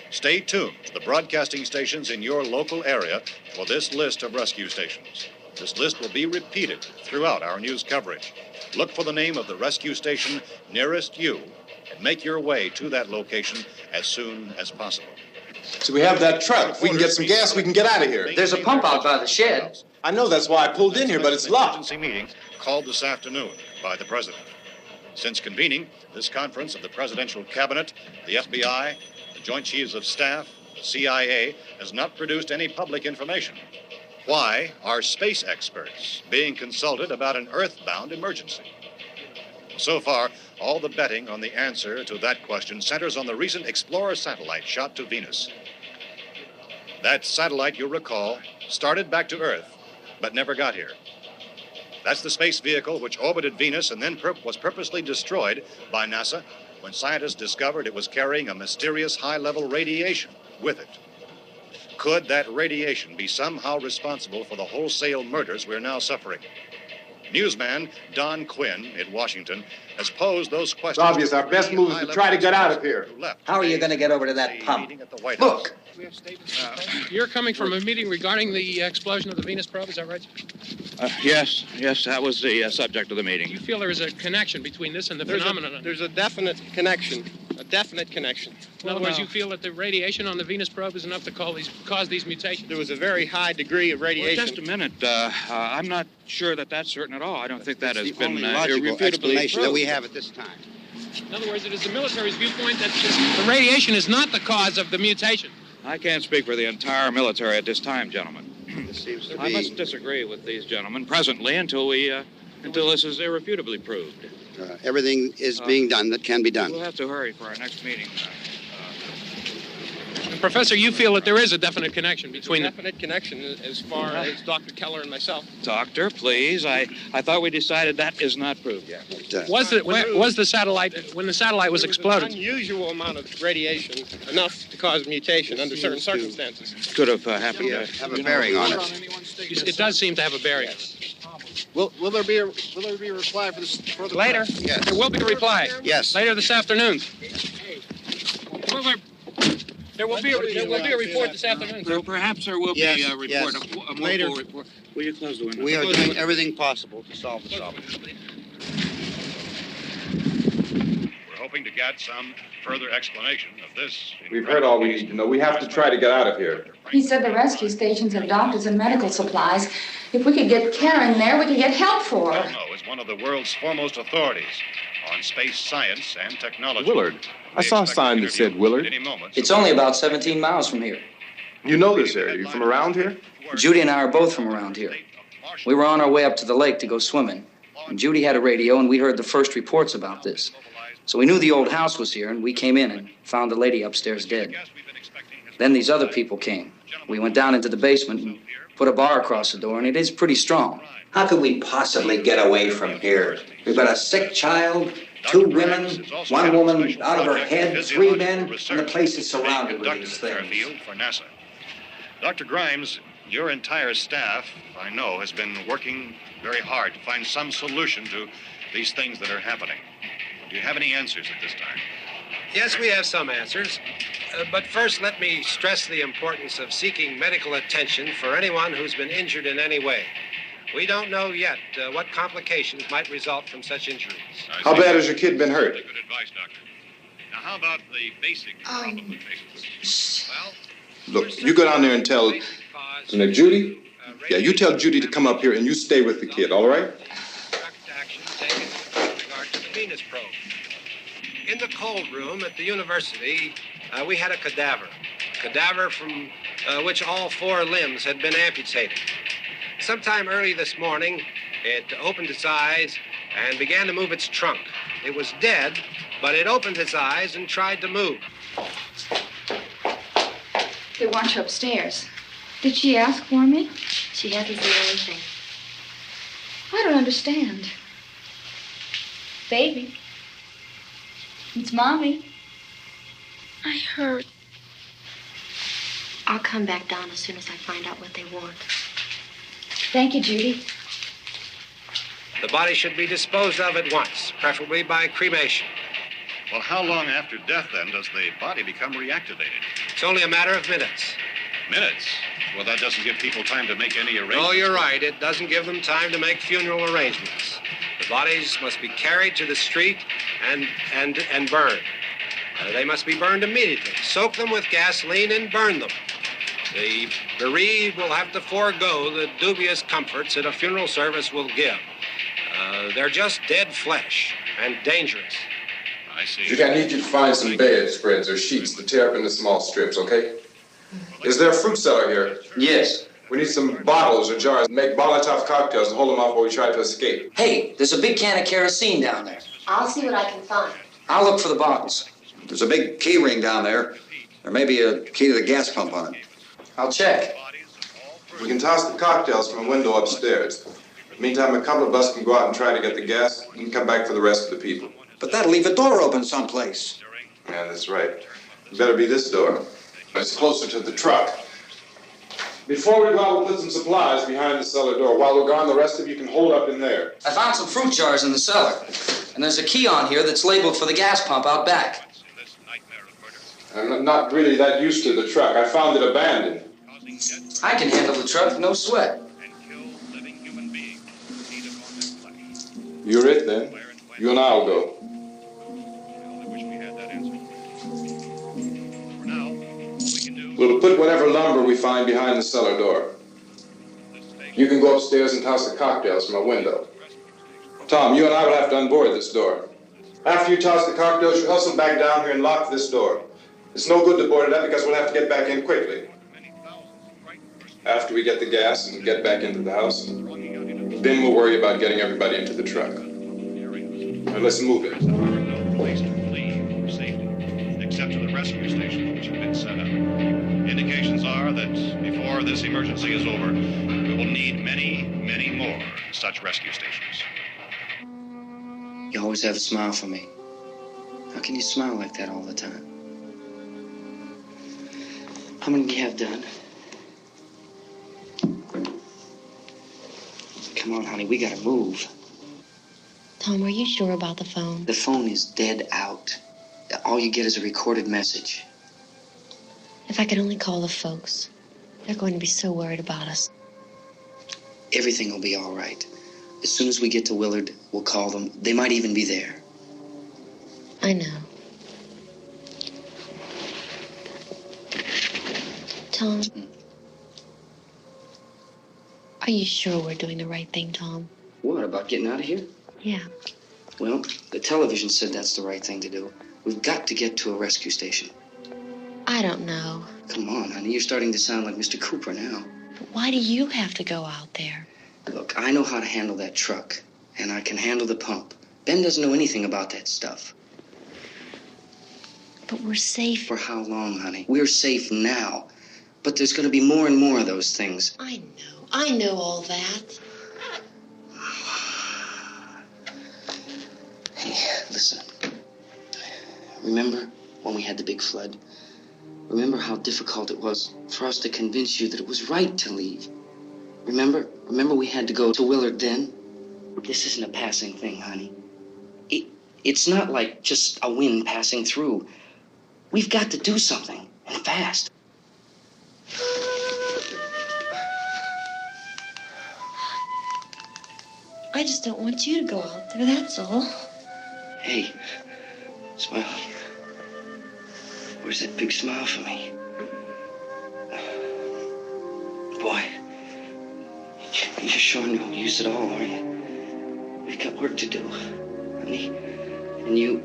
Stay tuned to the broadcasting stations in your local area for this list of rescue stations. This list will be repeated throughout our news coverage. Look for the name of the rescue station nearest you and make your way to that location as soon as possible. So we have that truck. If we can get some gas, we can get out of here. There's a pump out by the shed. I know, that's why I pulled in here, but it's locked. Emergency meeting called this afternoon by the president. Since convening this conference of the presidential cabinet, the FBI, the Joint Chiefs of Staff, the CIA has not produced any public information. Why are space experts being consulted about an earthbound emergency? So far, all the betting on the answer to that question centers on the recent Explorer satellite shot to Venus. That satellite, you'll recall, started back to Earth, but never got here. That's the space vehicle which orbited Venus and then was purposely destroyed by NASA when scientists discovered it was carrying a mysterious high-level radiation with it. Could that radiation be somehow responsible for the wholesale murders we're now suffering? Newsman Don Quinn in Washington has posed those questions. It's obvious our best move is to try to get out of here. How are you going to get over to that pump? Look. You're coming from a meeting regarding the explosion of the Venus probe, is that right? Yes, that was the subject of the meeting. You feel there is a connection between this and the phenomenon? There's a definite connection. In other words, you feel that the radiation on the Venus probe is enough to cause these mutations? There was a very high degree of radiation. Well, just a minute. I'm not sure that that's certain at all. I don't think that has been only logical explanation that we have at this time. In other words, it is the military's viewpoint that the radiation is not the cause of the mutation. I can't speak for the entire military at this time, gentlemen. This seems to be... I must disagree with these gentlemen presently until this is irrefutably proved. Everything is being done that can be done. We'll have to hurry for our next meeting. Professor, you feel that there is a definite connection between them? Definite connection as far as Dr. Keller and myself. Doctor, please. I thought we decided that is not proved yet. Was the satellite, when the satellite was exploded? An unusual amount of radiation, enough to cause mutation under certain circumstances. Could have happened. Have a bearing on it. It does seem to have a bearing. Will there be a reply for this further? Later? Yes. There will be a reply. Yes. Later this afternoon. There will be a report this afternoon. Perhaps there will be a report. Yes. A Later. full report. Will you close the window? We are doing everything possible to solve this problem. We're hoping to get some further explanation of this. We've heard all we need to know. We have to try to get out of here. He said the rescue stations have doctors and medical supplies. If we could get care in there, we could get help for her. Romero is one of the world's foremost authorities on space science and technology. Willard. I saw a sign that said Willard. It's only about 17 miles from here. You know this area. You from around here? Judy and I are both from around here. We were on our way up to the lake to go swimming, and Judy had a radio, and we heard the first reports about this. So we knew the old house was here, and we came in and found the lady upstairs dead. Then these other people came. We went down into the basement and put a bar across the door, and it is pretty strong. How could we possibly get away from here? We've got a sick child, 2 women, 1 woman out of her head, 3 men, and the place is surrounded with these things. For NASA. Dr. Grimes, your entire staff, I know, has been working very hard to find some solution to these things that are happening. Do you have any answers at this time? Yes, we have some answers. But first, let me stress the importance of seeking medical attention for anyone who's been injured in any way. We don't know yet what complications might result from such injuries. How bad has your kid been hurt? Good advice, Doctor. Now, how about the basic problem with patients? Well, Look, you go down there and tell... Isn't it Judy? Yeah, you tell Judy to come up here and you stay with the kid, all right? Action taken with regard to the Venus probe. In the cold room at the university, we had a cadaver from which all 4 limbs had been amputated. Sometime early this morning, it opened its eyes and began to move its trunk. It was dead, but it opened its eyes and tried to move. They want you upstairs. Did she ask for me? She hasn't seen anything. I don't understand. Baby. It's Mommy. I heard. I'll come back down as soon as I find out what they want. Thank you, Judy. The body should be disposed of at once, preferably by cremation. Well, how long after death, then, does the body become reactivated? It's only a matter of minutes. Minutes? Well, that doesn't give people time to make any arrangements. Oh, you're right. It doesn't give them time to make funeral arrangements. The bodies must be carried to the street and burned. They must be burned immediately. Soak them with gasoline and burn them. The bereaved will have to forego the dubious comforts that a funeral service will give. They're just dead flesh and dangerous. I see. Judy, I need you to find some bedspreads or sheets to tear up into small strips, okay? Is there a fruit cellar here? Yes. We need some bottles or jars. Make Molotov cocktails and hold them off while we try to escape. Hey, there's a big can of kerosene down there. I'll see what I can find. I'll look for the bottles. There's a big key ring down there. There may be a key to the gas pump on it. I'll check. We can toss the cocktails from a window upstairs. Meantime, a couple of us can go out and try to get the gas and come back for the rest of the people. But that'll leave a door open someplace. Yeah, that's right. It better be this door. It's closer to the truck. Before we go out, we'll put some supplies behind the cellar door. While we're gone, the rest of you can hold up in there. I found some fruit jars in the cellar. And there's a key on here that's labeled for the gas pump out back. I'm not really that used to the truck. I found it abandoned. I can handle the truck, no sweat. You're it, then. You and I'll go. We'll put whatever lumber we find behind the cellar door. You can go upstairs and toss the cocktails from a window. Tom, you and I will have to unboard this door. After you toss the cocktails, you hustle back down here and lock this door. It's no good to board it up because we'll have to get back in quickly. After we get the gas and get back into the house, then we'll worry about getting everybody into the truck. Now let's move it. No place to flee for safety, except to the rescue station which have been set up. Indications are that before this emergency is over, we will need many, many more such rescue stations. You always have a smile for me. How can you smile like that all the time? How many do you have done? Come on, honey, we gotta move. Tom, are you sure about the phone? The phone is dead out. All you get is a recorded message. If I could only call the folks. They're going to be so worried about us. Everything will be all right. As soon as we get to Willard, we'll call them. They might even be there. I know. Tom, are you sure we're doing the right thing, Tom? What, about getting out of here? Yeah. Well, the television said that's the right thing to do. We've got to get to a rescue station. I don't know. Come on, honey. You're starting to sound like Mr. Cooper now. But why do you have to go out there? Look, I know how to handle that truck, and I can handle the pump. Ben doesn't know anything about that stuff. But we're safe. For how long, honey? We're safe now. But there's going to be more and more of those things. I know. I know all that. Hey, listen. Remember when we had the big flood? Remember how difficult it was for us to convince you that it was right to leave? Remember we had to go to Willard then? This isn't a passing thing, honey. It's not like just a wind passing through. We've got to do something, and fast. I just don't want you to go out there, that's all. Hey, Smiley. Where's that big smile for me? Boy, you're sure no use at all, are you? We've got work to do, honey. And you...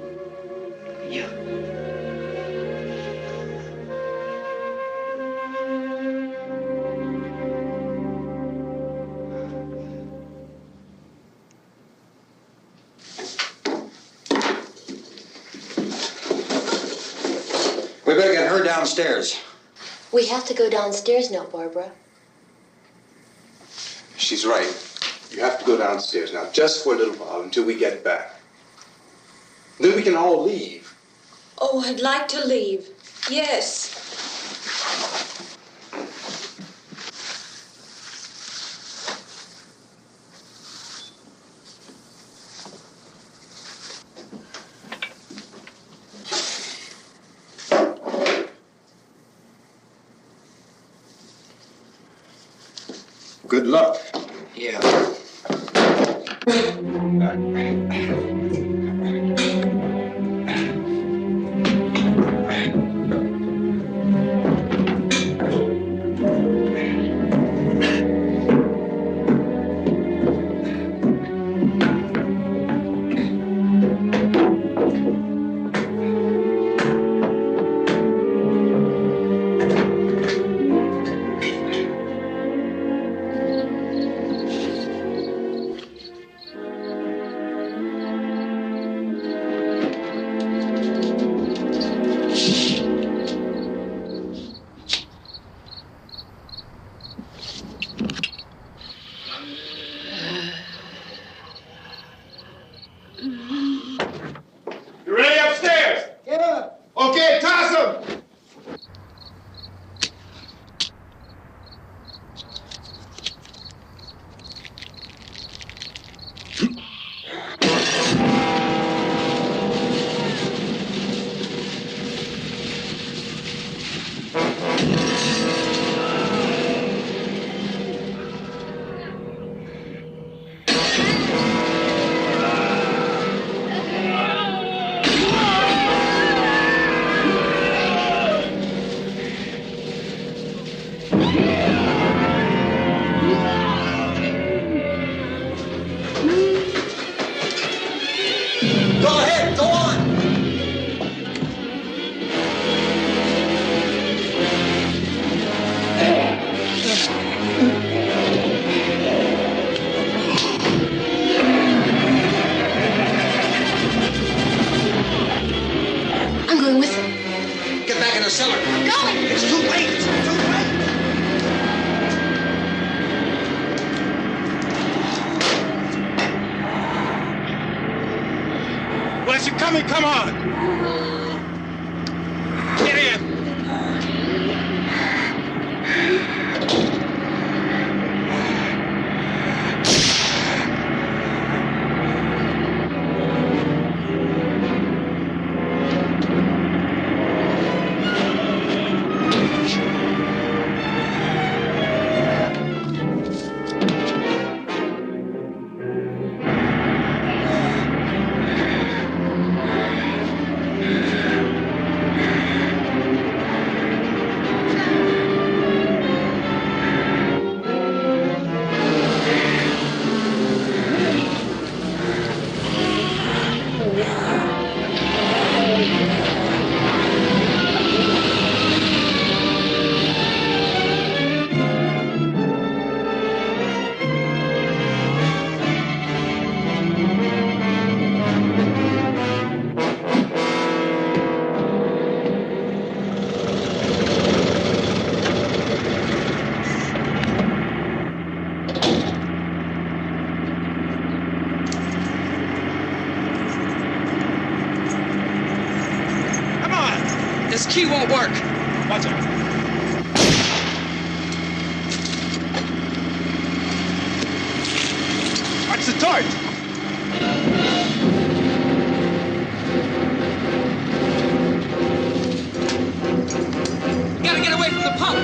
We better get her downstairs. We have to go downstairs now, Barbara. She's right. You have to go downstairs now, just for a little while, until we get back. Then we can all leave. Oh, I'd like to leave. Yes. Good luck. Yeah. You ready upstairs? Yeah. Okay, toss 'em. Go ahead, go on. I'm going with them. Get back in the cellar. I'm going. It's too late. It's too late. Well, is it coming? Come on. Get in. key won't work. Watch out. Watch the torch. Gotta get away from the pump.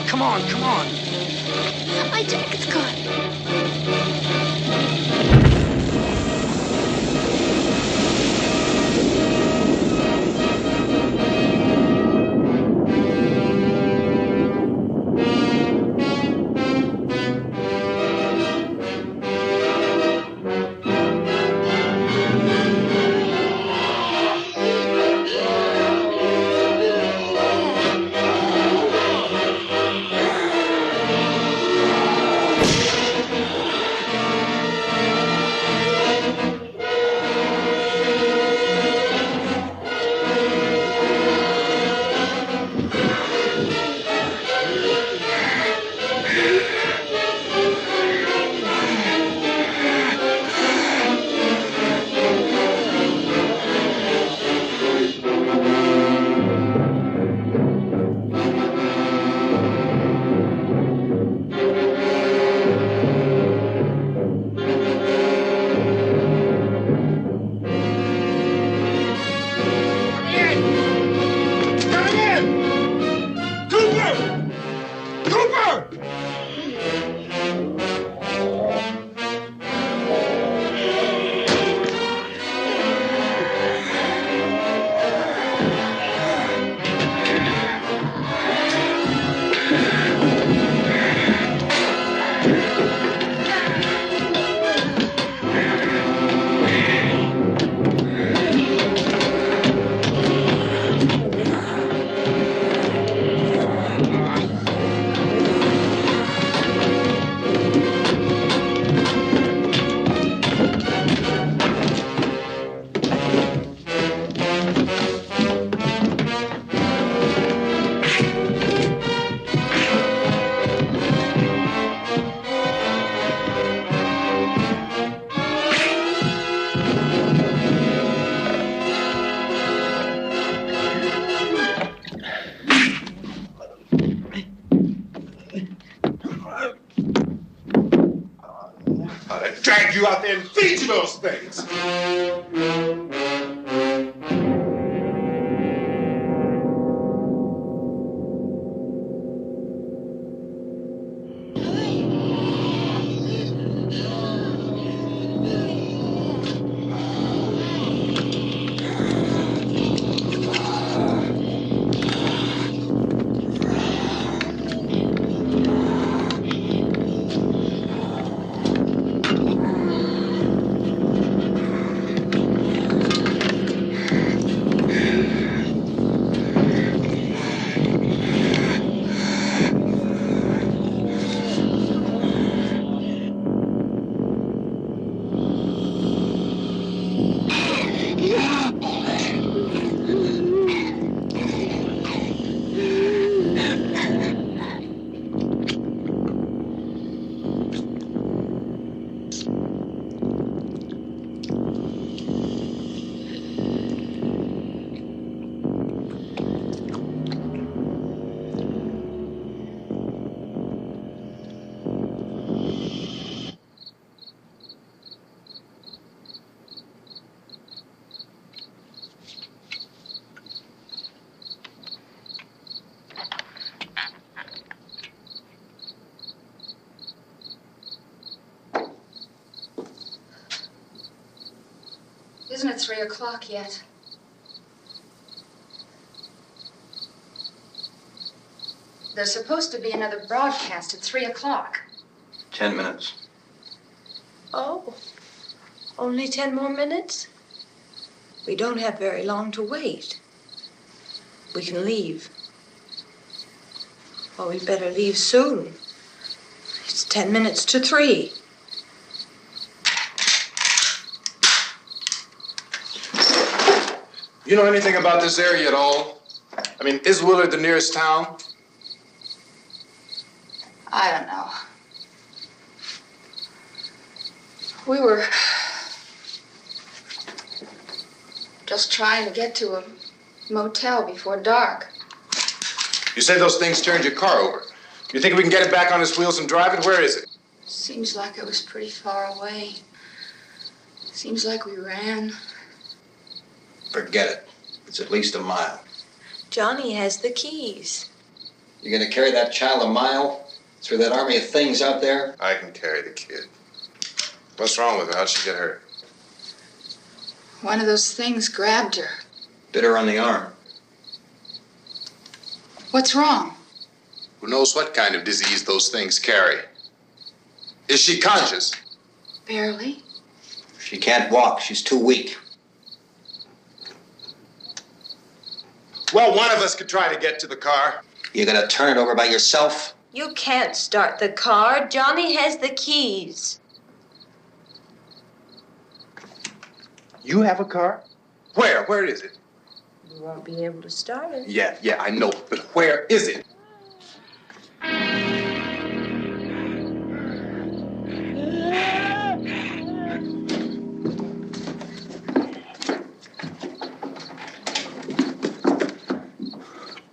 Come on. My jacket's caught. Drag you out there and feed you those things. Isn't it 3 o'clock yet? There's supposed to be another broadcast at 3 o'clock. 10 minutes. Oh, only 10 more minutes? We don't have very long to wait. We can leave. Well, we'd better leave soon. It's 10 minutes to 3. You know anything about this area at all? I mean, is Willard the nearest town? I don't know. We were just trying to get to a motel before dark. You say those things turned your car over. You think we can get it back on its wheels and drive it? Where is it? Seems like it was pretty far away. Seems like we ran. Forget it. It's at least a mile. Johnny has the keys. You're gonna carry that child a mile through that army of things out there? I can carry the kid. What's wrong with her? How'd she get hurt? One of those things grabbed her. Bit her on the arm. What's wrong? Who knows what kind of disease those things carry? Is she conscious? Barely. She can't walk. She's too weak. Well, one of us could try to get to the car. You gonna turn it over by yourself? You can't start the car. Johnny has the keys. You have a car? Where? Where is it? You won't be able to start it. Yeah, I know. But where is it?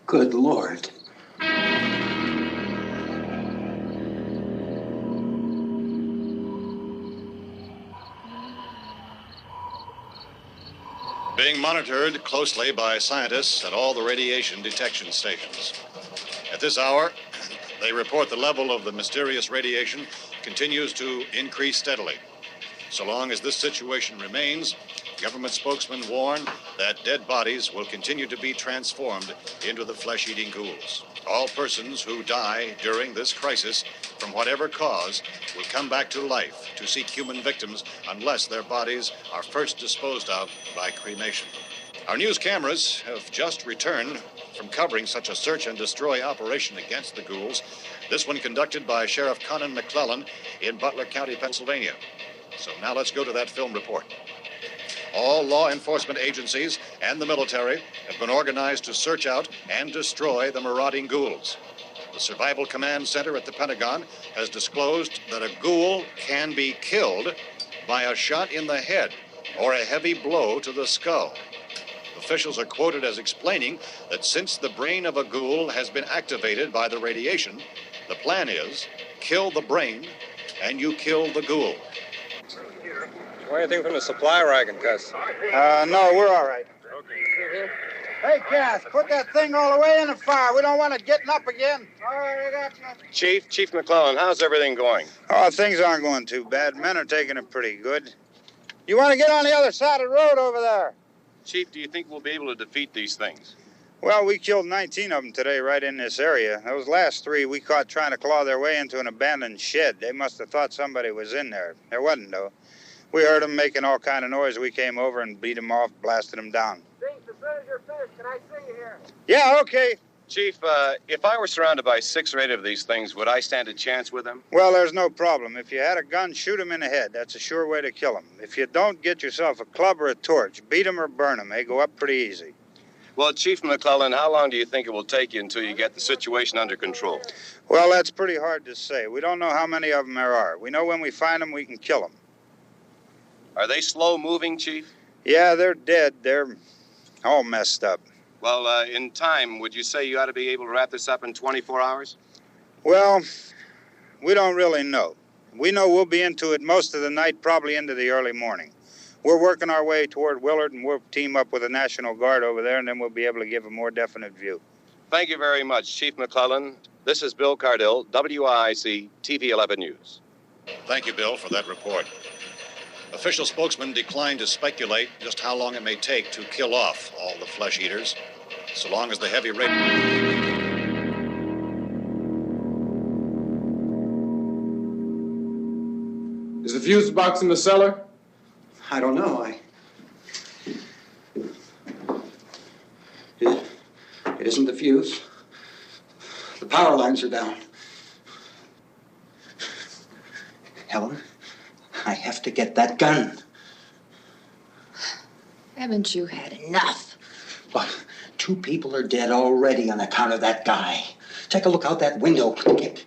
Good Lord. Being monitored closely by scientists at all the radiation detection stations. At this hour, they report the level of the mysterious radiation continues to increase steadily. So long as this situation remains, government spokesmen warn that dead bodies will continue to be transformed into the flesh-eating ghouls. All persons who die during this crisis, from whatever cause, will come back to life to seek human victims unless their bodies are first disposed of by cremation. Our news cameras have just returned from covering such a search and destroy operation against the ghouls, this one conducted by Sheriff Conan McClellan in Butler County, Pennsylvania. So now let's go to that film report. All law enforcement agencies and the military have been organized to search out and destroy the marauding ghouls. The Survival Command Center at the Pentagon has disclosed that a ghoul can be killed by a shot in the head or a heavy blow to the skull. Officials are quoted as explaining that since the brain of a ghoul has been activated by the radiation, the plan is kill the brain and you kill the ghoul. Anything from the supply where I can test? No, we're all right. Hey, Cass, put that thing all the way in the fire. We don't want it getting up again. All right, I got you. Chief McClellan, how's everything going? Oh, things aren't going too bad. Men are taking it pretty good. You want to get on the other side of the road over there? Chief, do you think we'll be able to defeat these things? Well, we killed 19 of them today right in this area. Those last 3 we caught trying to claw their way into an abandoned shed. They must have thought somebody was in there. There wasn't, though. We heard them making all kind of noise. We came over and beat them off, blasted them down. As soon as you're finished, can I see you here? Yeah, okay. Chief, if I were surrounded by 6 or 8 of these things, would I stand a chance with them? Well, there's no problem. If you had a gun, shoot them in the head. That's a sure way to kill them. If you don't, get yourself a club or a torch. Beat them or burn them. They go up pretty easy. Well, Chief McClellan, how long do you think it will take you until you get the situation under control? Well, that's pretty hard to say. We don't know how many of them there are. We know when we find them, we can kill them. Are they slow-moving, Chief? Yeah, they're dead. They're all messed up. Well, in time, would you say you ought to be able to wrap this up in 24 hours? Well, we don't really know. We know we'll be into it most of the night, probably into the early morning. We're working our way toward Willard, and we'll team up with the National Guard over there, and then we'll be able to give a more definite view. Thank you very much, Chief McClellan. This is Bill Cardill, WIC TV 11 News. Thank you, Bill, for that report. Official spokesman declined to speculate just how long it may take to kill off all the flesh eaters, so long as the heavy Is the fuse box in the cellar? I don't know. It isn't the fuse. The power lines are down. Helen, I have to get that gun. Haven't you had enough? But 2 people are dead already on account of that guy. Take a look out that window. Get.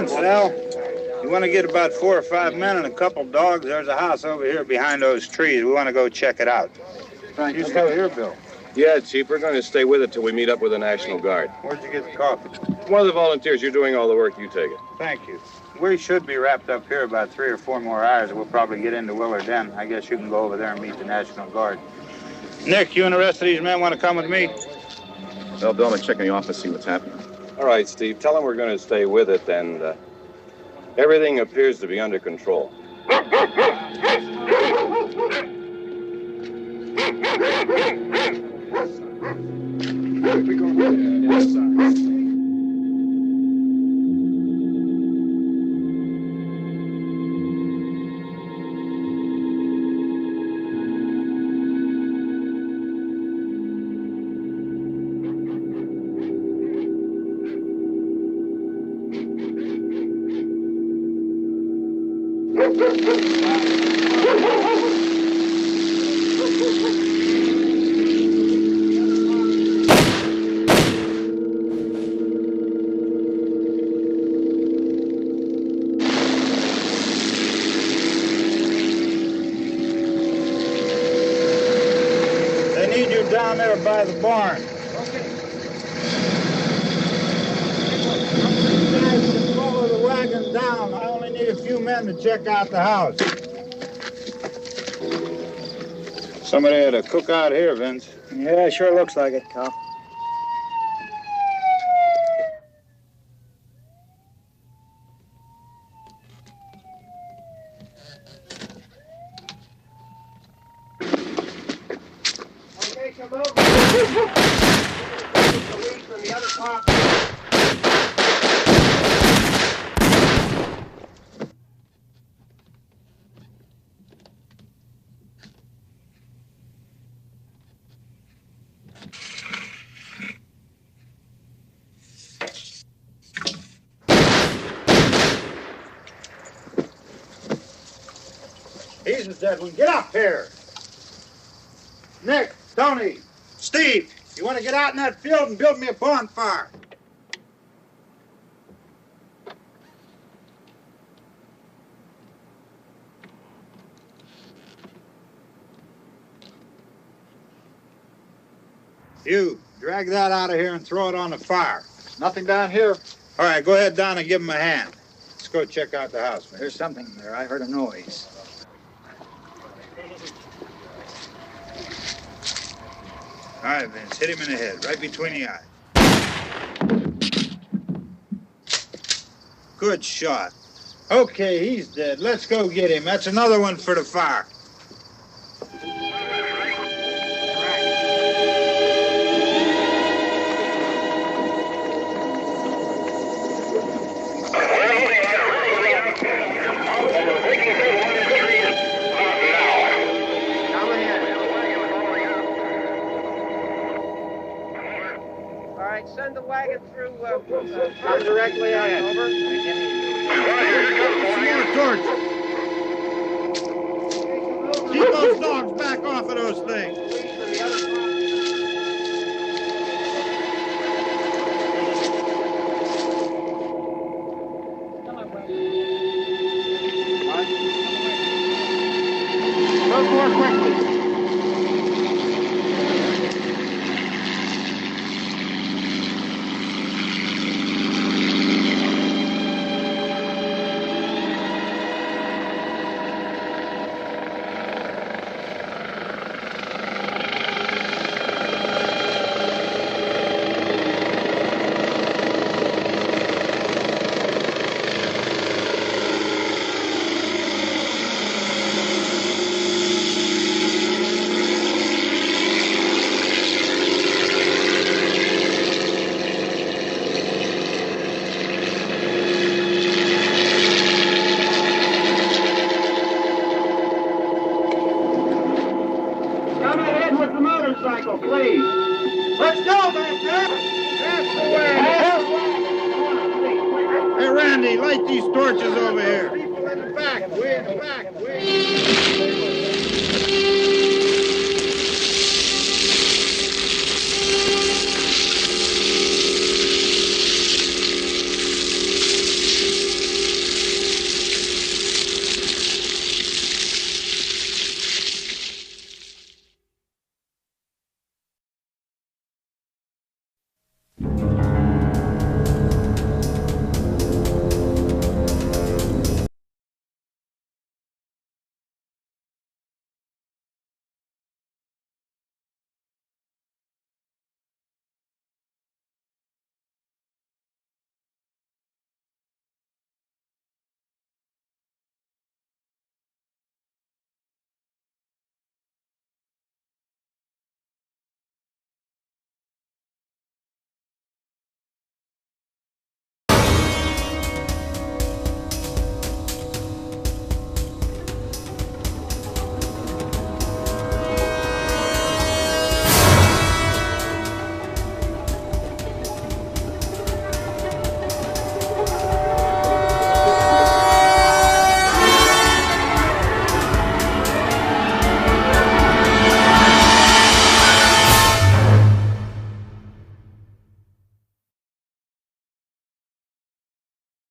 Sal, you want to get about 4 or 5 men and a couple dogs? There's a house over here behind those trees. We want to go check it out. Thank You you. still here, Bill? Yeah, Chief, we're going to stay with it till we meet up with the National Guard. Where'd you get the coffee? One of the volunteers, you're doing all the work, you take it. Thank you. We should be wrapped up here about 3 or 4 more hours. We'll probably get into Willard then. I guess you can go over there and meet the National Guard. Nick, you and the rest of these men want to come with me? Well, Bill, I'm going to check in the office, see what's happening. All right, Steve, tell them we're going to stay with it, and everything appears to be under control. They need you down there by the barn. Guys can follow the wagon down. I only need a few men to check out the house. Somebody had a cookout here, Vince. Yeah, sure looks like it, Cop. Okay, come over. Police from the other car. He's the dead one. Get up here. Nick, Tony, Steve, you want to get out in that field and build me a bonfire? You, drag that out of here and throw it on the fire. Nothing down here. All right, go ahead down and give him a hand. Let's go check out the house, man. There's something there. I heard a noise. All right, Vince, hit him in the head, right between the eyes. Good shot. Okay, he's dead. Let's go get him. That's another one for the fire. Send the wagon through directly ahead. Over. Some more torch. Keep those dogs back off of those things. Go more quickly. Please. Let's go back there. That's the way. Hey, Randy, light these torches over here. People in the back. Way in the back.